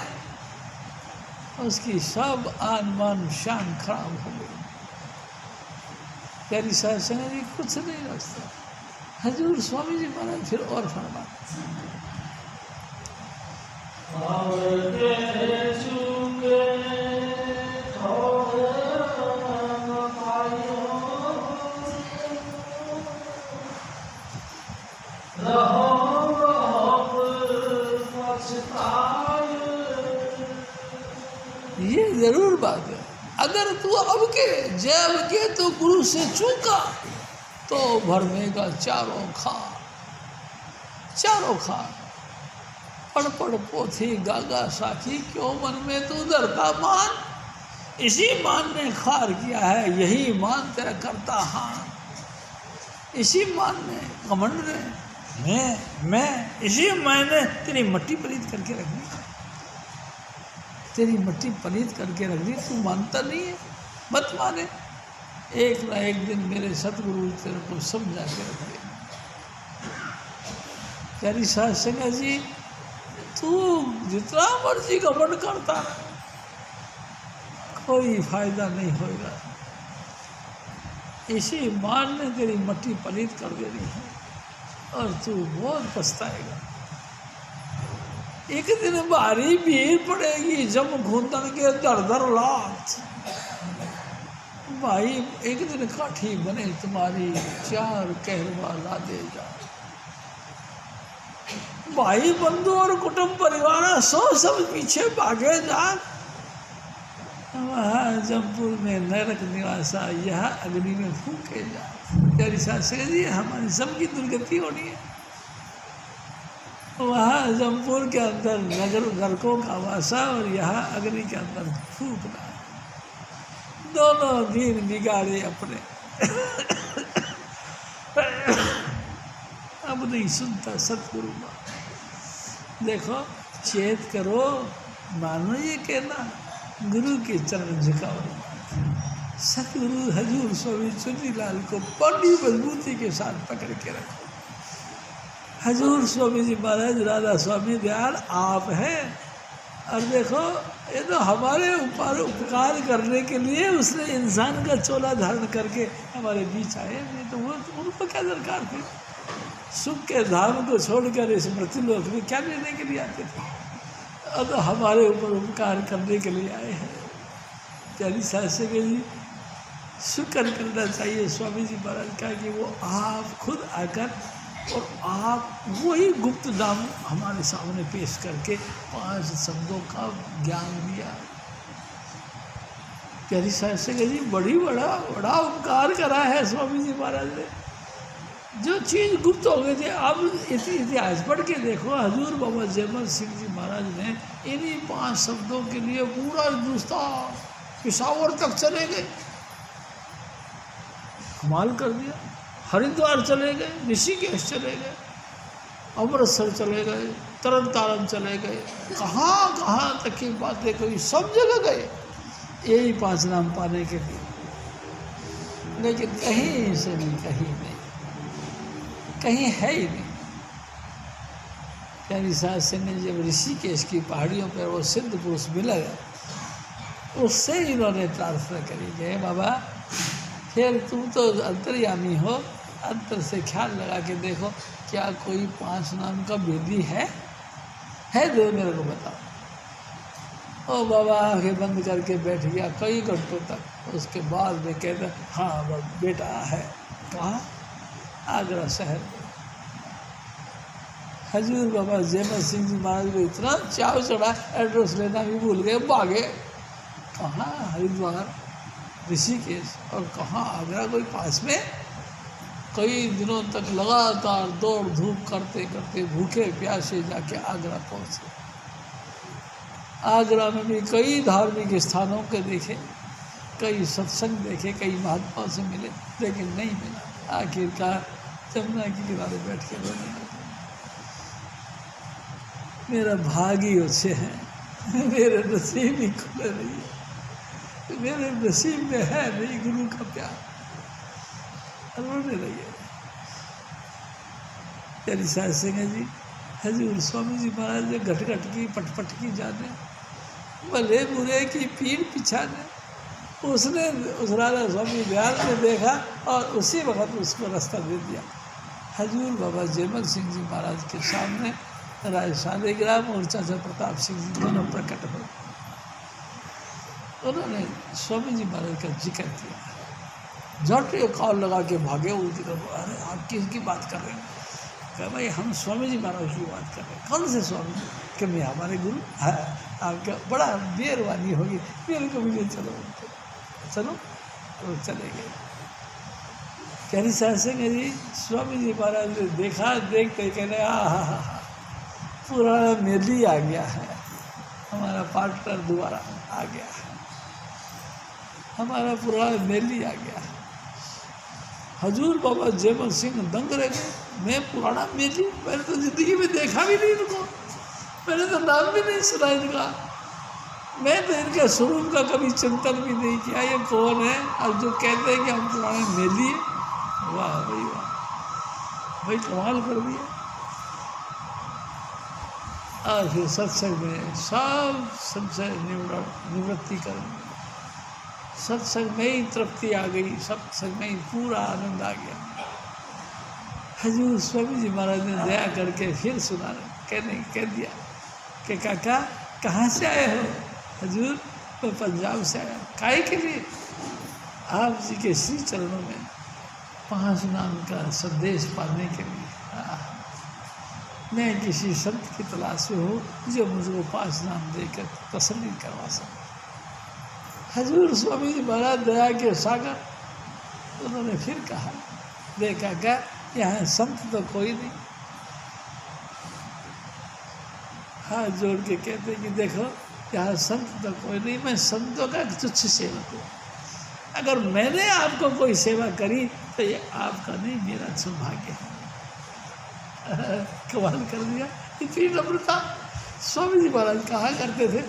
उसकी सब आन मान शान खराब हो गई। प्यारी साध संगत जी कुछ नहीं रखता। हजूर स्वामी जी महाराज फिर और फरमा, ये जरूर बात है, अगर तू अब के जब के तो गुरु से चूका तो भरने का चारों खा, चारों खा। पढ़ पढ़ पोथी गागा साखी, क्यों मन में तू डरता मान, इसी मान ने खार किया है, यही मान तेरा करता हाँ। इसी मान ने घमंड ने मैं इसी मैंने तेरी मट्टी पलीत करके रख दी, तेरी मट्टी पलीत करके रख दी, तू मानता नहीं है, मत माने, एक ना एक दिन मेरे सतगुरु तेरे को समझा के रख दे। प्यारी साध संगत जी, तू जितना मर्जी घमंड करता कोई फायदा नहीं होगा, इसी मान ने तेरी मट्टी पलीत कर देनी है और तू बहुत पछताएगा। एक दिन भारी भीड़ पड़ेगी, जब घूंदन के दर दर लात, भाई एक दिन काठी बने तुम्हारी, चार कहरवा ला दे जा। भाई बंधु और कुटुंब परिवार सो सब पीछे भागे जा, वहाँ जमपुर में नरक निवासा, यह अग्नि में फूके जा। तेरी सास जी हमारी सबकी दुर्गति होनी है, वहाँ जमपुर के अंदर नगर नरकों का वासा और यहाँ अग्नि के अंदर फूकना, दोनों दिन बिगाड़े अपने। अब नहीं सुनता सतगुरु माँ। देखो चेत करो, मानो ये कहना, गुरु के चरण झुकाओ। सतगुरु हजूर स्वामी चुन्नीलाल को बड़ी मजबूती के साथ पकड़ के रखो। हजूर स्वामी जी महाराज राधा स्वामी दयाल आप हैं, और देखो ये तो हमारे ऊपर उपकार करने के लिए उसने इंसान का चोला धारण करके हमारे बीच आए, नहीं तो वो उनको क्या दरकार थी, सुख के धाम को छोड़कर इस मृत्युलोक में क्या लेने के लिए आते थे, अब हमारे ऊपर उपकार करने के लिए आए हैं। प्यारी शास्त्री जी शुक्र करना चाहिए स्वामी जी महाराज का कि वो आप खुद आकर और आप वही गुप्त नाम हमारे सामने पेश करके 5 शब्दों का ज्ञान दिया। प्यारी शास्त्री जी बड़ा उपकार करा है स्वामी जी महाराज ने। जो चीज़ गुप्त हो गई थी, अब इतिहास पढ़ के देखो, हजूर बाबा जयमल सिंह जी महाराज ने इन्हीं 5 शब्दों के लिए पूरा हिंदुस्तान पिशावर तक चले गए, कमाल कर दिया। हरिद्वार चले गए, ऋषिकेश चले गए, अमृतसर चले गए, तरन तारण चले गए, कहाँ तक की बातें कही, सब जगह गए यही 5 नाम पाने के लिए, लेकिन कहीं से नहीं, कहीं है ही नहीं। प्यारी सास सिंह ने जब ऋषिकेश की पहाड़ियों पर वो सिद्ध पुरुष मिला, उससे इन्होंने प्रार्थना करी कि बाबा फिर तुम तो अंतर्यामी हो, अंतर से ख्याल लगा के देखो क्या कोई 5 नाम का वेदी है दो मेरे को बताओ। ओ बाबा आंखें बंद करके बैठ गया कई घंटों तक। उसके बाद में कहता हाँ बेटा है। कहाँ? आगरा शहर में। हजूर बाबा जयमल सिंह जी महाराज को इतना चाव चढ़ा, एड्रेस लेना भी भूल गए, भागे। कहाँ? हरिद्वार, ऋषिकेश और कहाँ आगरा कोई पास में। कई दिनों तक लगातार दौड़ धूप करते करते भूखे प्यासे जाके आगरा पहुँचे। आगरा में भी कई धार्मिक स्थानों के देखे, कई सत्संग देखे, कई महात्माओं से मिले, लेकिन नहीं मिला। आखिरकार जमुना के किनारे बैठ के रोने लगे, मेरा भाग ही अच्छे हैं, मेरे नसीब ही खुले नहीं है, मेरे नसीब में है नहीं गुरु का प्यार। रोने लगे। प्यारी सास सिंह जी हजूर स्वामी जी महाराज ने घट घट की पटपट की जाने, भले बुरे की पीठ पिछाने। उसने उस राजा स्वामी दयाल ने देखा और उसी वक्त उसको रास्ता दे दिया। हजूर बाबा जयमल सिंह जी महाराज के सामने राय शालिग्राम और चाचा प्रताप सिंह जी दोनों प्रकट हुए। उन्होंने स्वामी जी महाराज का जिक्र किया। झट एक कॉल लगा के भागे उनकी तरफ। अरे आप किसकी बात कर रहे हैं? कहा भाई हम स्वामी जी महाराज की बात कर रहे हैं। कौन से स्वामी? कि मैं हमारे गुरु। हाँ, आपका बड़ा मेहरबानी होगी, मेरे को भी चलो चलो। तो चले गए। प्यारी सास सिंह जी स्वामी जी महाराज ने देखा, देखते कहने हाँ, पुराना मेली आ गया है, हमारा पार्टनर दोबारा आ गया है, हमारा पुराना मेली आ गया है। हजूर बाबा जयमल सिंह दंग रह गए, मैं पुराना मेली, मैंने तो ज़िंदगी में देखा भी नहीं इनको, मैंने तो नाम भी नहीं सुना इनका, मैं तो इनके स्वरूप का कभी चिंतन भी नहीं किया, ये कौन है। अब जो कहते हैं कि हम पुराने मेली हैं, वाह भाई वाह, भाई कमाल कर दिया। और फिर सत्संग में सब सबसे निवृत्ति करेंगे, सत्संग में ही तृप्ति आ गई, सत्संग में ही पूरा आनंद आ गया। हजूर स्वामी जी महाराज ने दया करके फिर सुना, कह दिया कि काका कहाँ से आए हो? हजूर मैं पंजाब से आया। काहे के लिए? आप जी के श्री चरणों में 5 नाम का संदेश पाने के लिए। मैं किसी संत की तलाश में हूँ जो मुझको 5 नाम देकर तसल्ली करवा सके। हजूर स्वामी जी महाराज दया के सागर, उन्होंने फिर कहा, देखा क्या यहाँ संत तो कोई नहीं। हाथ जोड़ के कहते कि देखो यहाँ संत तो कोई नहीं, मैं संतों का तुच्छ सेवक हूँ। अगर मैंने आपको कोई सेवा करी तो ये आपका नहीं, मेरा सौभाग्य है। कमाल कर दिया, इतनी नम्रता। स्वामी जी महाराज कहा करते थे,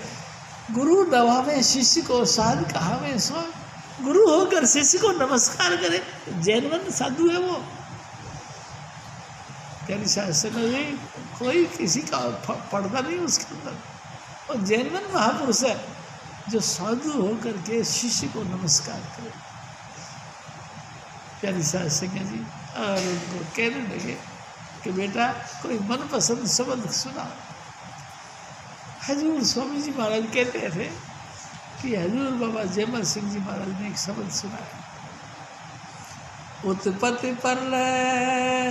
गुरु नवावे शिष्य को साध कहावे सो। गुरु होकर शिष्य को नमस्कार करे, जैनवंत साधु है वो। कहनी शास्त्र में कोई किसी का पर्दा नहीं उसके अंदर, और जैनवंत महापुरुष है जो साधु होकर के शिष्य को नमस्कार करे। प्यारी शास्त्र जी और उनको कहने लगे कि बेटा कोई मनपसंद शब्द सुना। हजूर स्वामी जी महाराज कहते थे कि हजूर बाबा जयमल सिंह जी महाराज ने एक शब्द सुनाया, उत्पत्ति पर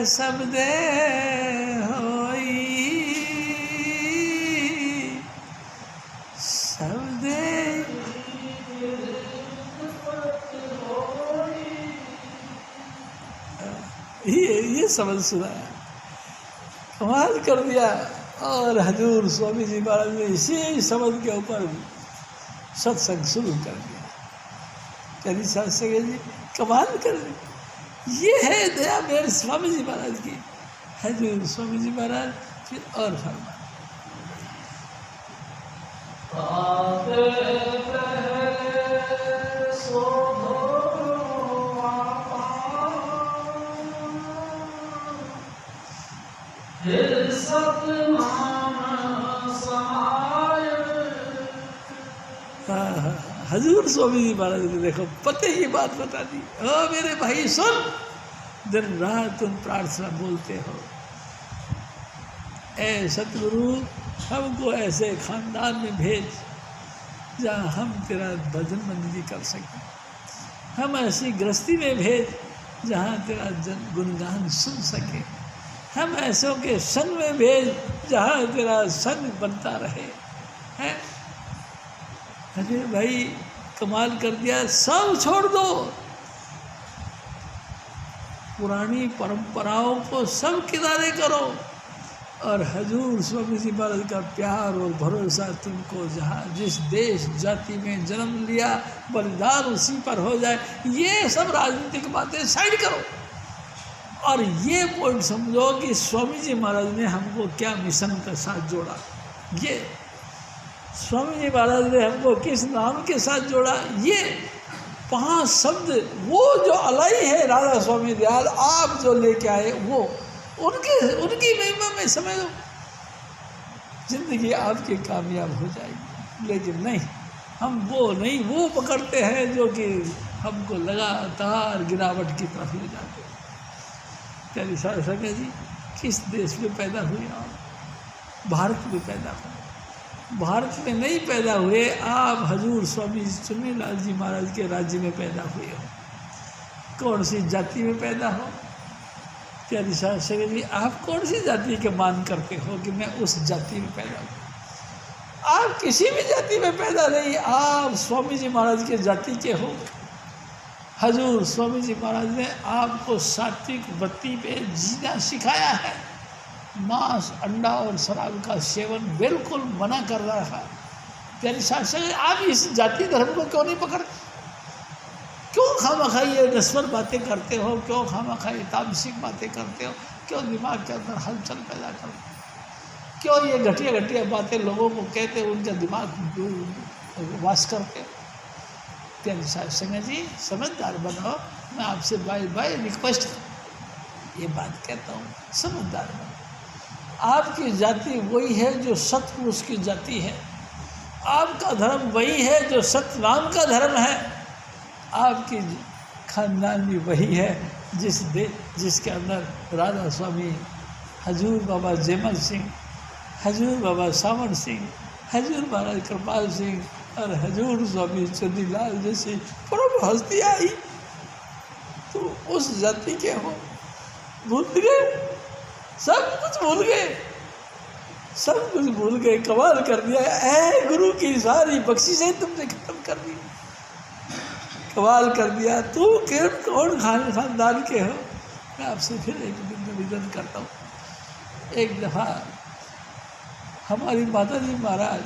सब दे होई, सब दे ये शब्द सुनाया, कमाल कर दिया। और हजूर स्वामी जी महाराज ने इसी शब्द के ऊपर सत्संग शुरू कर दिया। कभी सत्संग जी कमाल कर दी। ये है दया मेरे स्वामी जी महाराज की। हजूर स्वामी जी महाराज फिर और फरमा, हजूर स्वामी जी महाराज ने देखो पते की बात बता दी। ओ मेरे भाई सुन, दिन रात तुम प्रार्थना बोलते हो, ए सतगुरु हमको ऐसे खानदान में भेज जहाँ हम तेरा भजन बंदगी कर सकें, हम ऐसी गृहस्थी में भेज जहाँ तेरा गुणगान सुन सके, हम ऐसों के संग में भेज जहाँ तेरा संग बनता रहे। हैं अरे भाई कमाल कर दिया, सब छोड़ दो, पुरानी परंपराओं को सब किनारे करो और हजूर स्वामी जी महाराज का प्यार और भरोसा तुमको जहाँ जिस देश जाति में जन्म लिया बलिदान उसी पर हो जाए। ये सब राजनीतिक बातें साइड करो और ये पॉइंट समझो कि स्वामी जी महाराज ने हमको क्या मिशन के साथ जोड़ा। ये स्वामी जी महाराज ने हमको किस नाम के साथ जोड़ा, ये 5 शब्द वो जो अलाई है राधा स्वामी दयाल आप जो लेके आए वो उनकी महिमा में समझो जिंदगी आपकी कामयाब हो जाएगी। लेकिन नहीं, हम वो पकड़ते हैं जो कि हमको लगातार गिरावट की तरफ ले जाते हैं। प्यारी साधु संगत जी, किस देश में पैदा हुए आप? भारत में पैदा हुए। भारत में नहीं पैदा हुए आप, हजूर स्वामी चुन्नीलाल जी महाराज के राज्य में पैदा हुए हो। कौन सी जाति में पैदा हो? प्यारी साधु संगत जी, आप कौन सी जाति के मान करते हो कि मैं उस जाति में पैदा हूँ? आप किसी भी जाति में पैदा नहीं, आप स्वामी जी महाराज के जाति के हो। हजूर स्वामी जी महाराज ने आपको सात्विक वृत्ति पे जीना सिखाया है। मांस, अंडा और शराब का सेवन बिल्कुल मना कर रहा है। प्यारी शासन, आप इस जाति धर्म को क्यों नहीं पकड़, क्यों खामखा ये नस्वर बातें करते हो, क्यों खामखा ये तामसिक बातें करते हो, क्यों दिमाग के अंदर हलचल पैदा करते हो, क्यों ये घटिया घटिया बातें लोगों को कहते हो, उनका दिमाग वास करते हो। प्यारी शासन जी, समझदार बनो, मैं आपसे बाय रिक्वेस्ट ये बात कहता हूँ, समझदार बनो। आपकी जाति वही है जो सतपुरुष की जाति है, आपका धर्म वही है जो सतनाम का धर्म है, आपकी खानदान भी वही है जिसके अंदर राधा स्वामी, हजूर बाबा जयमल सिंह, हजूर बाबा सावन सिंह, हजूर महाराज कृपाल सिंह और हजूर स्वामी चुनीलाल जैसी परम हस्ती आई। तो उस जाति के हो, भूल गए, सब कुछ भूल गए, सब कुछ भूल गए, कमाल कर दिया। ऐ गुरु की सारी बख्शिशें तुमने खत्म कर दी, कमाल कर दिया। तू कौन खानदान के हो? मैं आपसे फिर एक निवेदन करता हूँ। एक दफ़ा हमारी माता जी महाराज,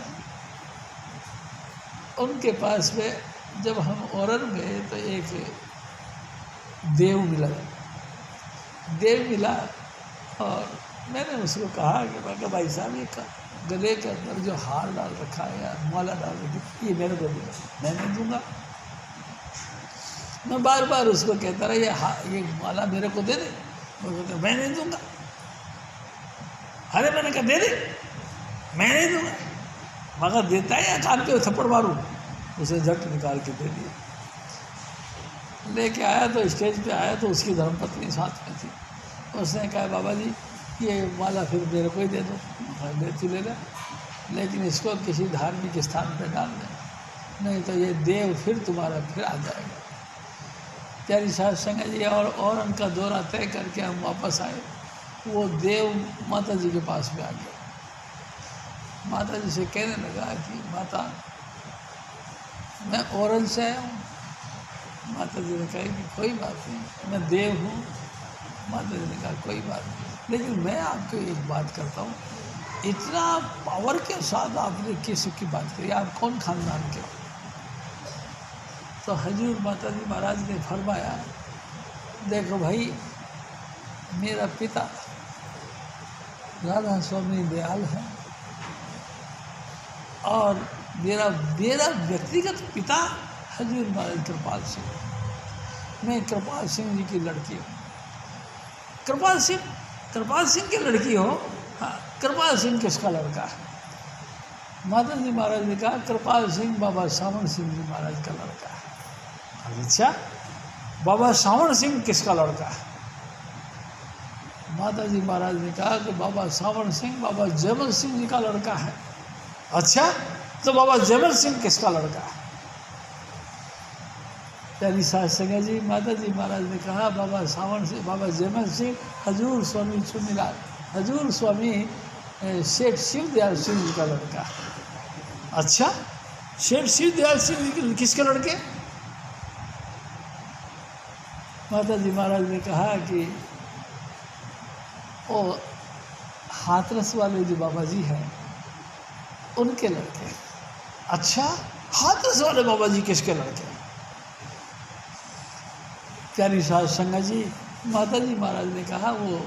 उनके पास में जब हम औरन में, तो एक देव मिला और मैंने उसको कहा कि भाई साहब, ये गले के अंदर जो हार डाल रखा है या माला डाल रखी, ये मेरे को दे, मैं नहीं दूंगा। मैं बार बार उसको कहता रहा, ये माला मेरे को दे दे, वो कहता मैं नहीं दूंगा। अरे मैंने कहा दे दे, मैं नहीं दूंगा। मगर देता है या कान पे थप्पड़ मारूं? उसे झट निकाल के दे दिया। लेके आया तो स्टेज पे आया तो उसकी धर्मपत्नी साथ में थी। उसने कहा बाबा जी, ये माला फिर मेरे को ही दे दो। ले तू ले ले, लेकिन इसको किसी धार्मिक स्थान पे डाल दे, नहीं तो ये देव फिर तुम्हारा फिर आ जाएगा। प्यारी साहब संगत जी, और उनका दौरा तय करके हम वापस आए। वो देव माता जी के पास में आ गया। माता जी से कहने लगा कि माता, मैं औरन से आया हूँ। माता जी ने कहा कि कोई बात नहीं, मैं देव हूँ। माता जी ने कहा कोई बात नहीं, लेकिन मैं आपको एक बात करता हूँ, इतना पावर के साथ आपने किस की बात करी, आप कौन खानदान के हो? तो हजूर माता जी महाराज ने फरमाया, देखो भाई, मेरा पिता राधा स्वामी दयाल है और मेरा व्यक्तिगत पिता हजूर महाराज कृपाल सिंह। मैं कृपाल सिंह जी की लड़की हूँ। कृपाल सिंह की लड़की हो? हाँ। कृपाल सिंह किसका लड़का है? माता जी महाराज ने कहा कृपाल सिंह बाबा सावन सिंह जी महाराज का लड़का है। अच्छा, बाबा सावन सिंह किसका लड़का है? माता जी महाराज ने कहा कि बाबा सावन सिंह बाबा जयमल सिंह जी का लड़का है। अच्छा, तो बाबा जयमल सिंह किसका लड़का है? प्यारी सास संगत जी, माता जी महाराज ने कहा बाबा सावन सिंह बाबा जयमल सिंह हजूर स्वामी चुनीलाल, हजूर स्वामी सेठ शिव दयाल सिंह जी का लड़का है। अच्छा, सेठ शिव दयाल सिंह जी किसके लड़के? माता जी महाराज ने कहा कि वो हाथरस वाले जो बाबा जी हैं उनके लड़के। अच्छा, हाथरस वाले बाबा जी किसके लड़के? प्यारी सास संगत जी, माता जी महाराज ने कहा वो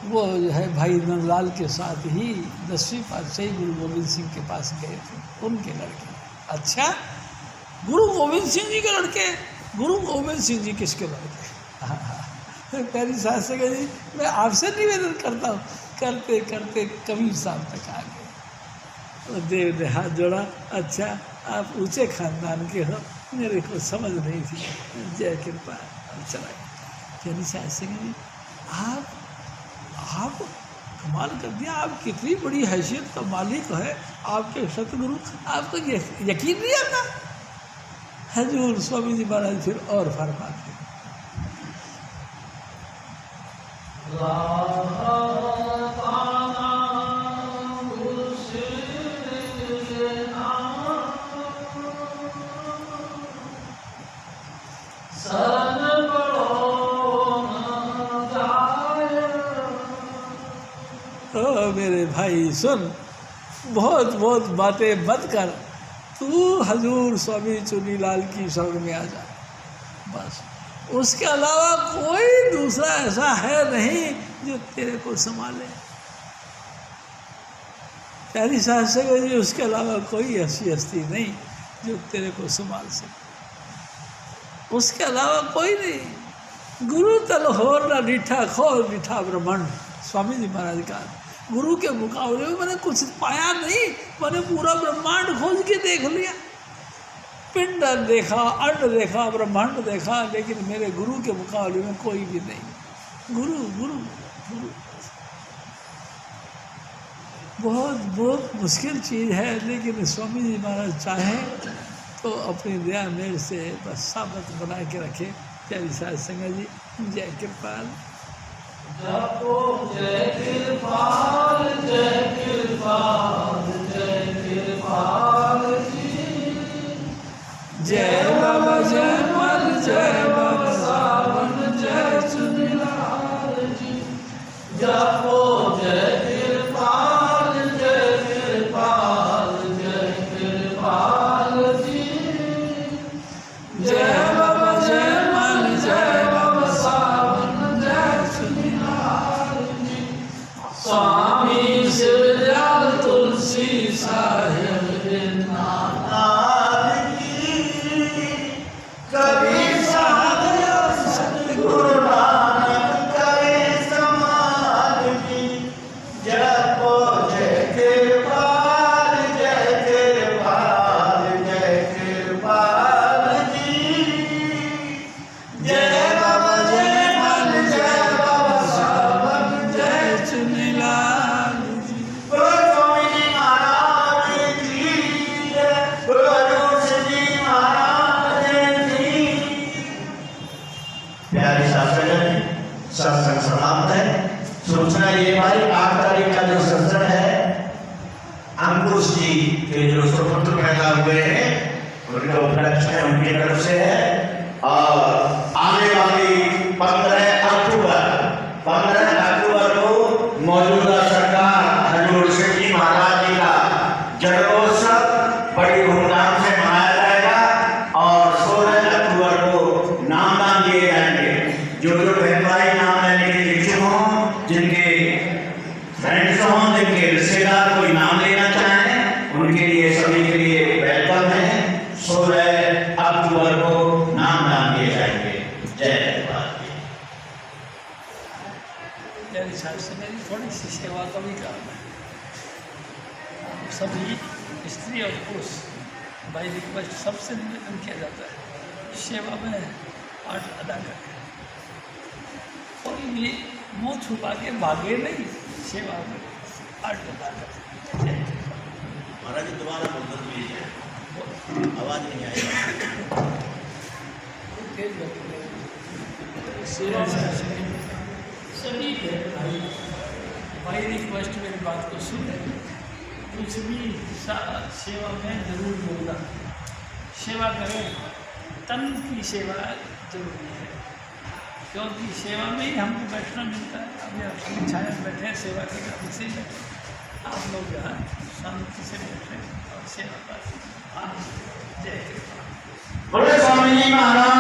जो है भाई नंदलाल के साथ ही 10वीं पातशाही गुरु गोविंद सिंह के पास गए थे, उनके लड़के। अच्छा, गुरु गोविंद सिंह जी के लड़के? गुरु गोविंद सिंह जी किसके लड़के? हाँ। प्यारी सास संगत जी, मैं आपसे निवेदन करता हूँ, करते करते कबीर साहब तक आ गए। तो देव ने हाथ जोड़ा, अच्छा आप ऊंचे खानदान के हो, मेरे को समझ नहीं थी, जय कृपा। चला प्यारी सास संगत जी, आप कमाल कर दिया। आप कितनी बड़ी हैसियत का मालिक है, आपके सतगुरु, आपको यकीन नहीं आता? हजूर स्वामी जी महाराज फिर और फरमाते, भाई सुन, बहुत बहुत बातें मत कर, तू हजूर स्वामी चुनीलाल की शरण में आ जा, बस। उसके अलावा कोई दूसरा ऐसा है नहीं जो तेरे को संभाले। प्यारी साहब से जी, उसके अलावा कोई ऐसी हस्ती नहीं जो तेरे को संभाल सके, उसके अलावा कोई नहीं। गुरु तल होर ना डिठा खोर डिठा ब्रह्मांड, स्वामी जी महाराज का। गुरु के मुकाबले में मैंने कुछ पाया नहीं, मैंने पूरा ब्रह्मांड खोज के देख लिया, पिंड देखा, अंड देखा, ब्रह्मांड देखा, लेकिन मेरे गुरु के मुकाबले में कोई भी नहीं। गुरु गुरु गुरु बहुत बहुत मुश्किल चीज़ है, लेकिन स्वामी जी महाराज चाहें तो अपनी दया मेरे से बस साबित बना के रखे। प्यारी साध संगत जी, जय कृपाल। जपो जय कृपाल, जय कृपाल, जय कृपाल जी। जय बाबा जय मन, जय बाबा सावन, जय चुनीलाल जी। जपो जय कृपाल, जय कृपाल, जय कृपाल जी। जय बाबा जय मन, जय बाबा सावन, जय चुनीलाल जी। स्वामी शिवदयाल तुलसी साहिब नाथ की। कभी साधु सतगुरु नानक करे समाज की। जपो जय कृपाल, जय कृपाल, जय कृपाल जी। जय बाबा जय मन, जय बाबा सावन, जय चुनीलाल जी। स्वामी जी महाराज की जय, गुरु जी महाराज की। प्यारे शासक सत्संग समाप्त है। सूचना ये भाई 8 तारीख का जो सत्संग है, अंकुश जी के जो सुपुत्र पैदा हुए हैं उनका उपलक्ष्य है, उनकी तरफ से है। और आने वाली 15 अक्टूबर को मौजूदा सरकार हजूर शिव जी महाराज जी का जन्मोत्सव बड़ी धूमधाम से मनाया जाएगा। और 16 अक्टूबर को नामदान दिए जाएंगे। जो जो बहन भाई नाम लेने के इच्छुक हों, जिनके फ्रेंड्स हों, जिनके रिश्तेदार कोई नाम लेना चाहें, उनके लिए सभी के लिए वेलकम है। 16 अक्टूबर को नामदान दिए जाएंगे। जय भारत। प्यारी साहब से मेरी थोड़ी सी सेवा का भी काम है। सभी स्त्री और पुरुष भाई रिक्वेस्ट सबसे निवेदन किया जाता है, सेवा में पाठ अदा करके कोई भी मुँह छुपा के भागे नहीं, सेवा में पाठ अदा करके। महाराज जी दोबारा बोल दीजिए, आवाज़ नहीं आएगी। सभी भाई भाई रिक्वेस्ट मेरी बात को सुने, कुछ भी सेवा में जरूर बोलना। सेवा करें, तन की सेवा जरूरी है, क्योंकि सेवा में ही हमको बैठना मिलता है। अभी आप अपनी छाया में बैठे हैं, सेवा के काम से बैठे, आप लोग यहाँ शांति से बैठे और सेवा करें। जय कृपा। बोले स्वामी जी महाराज।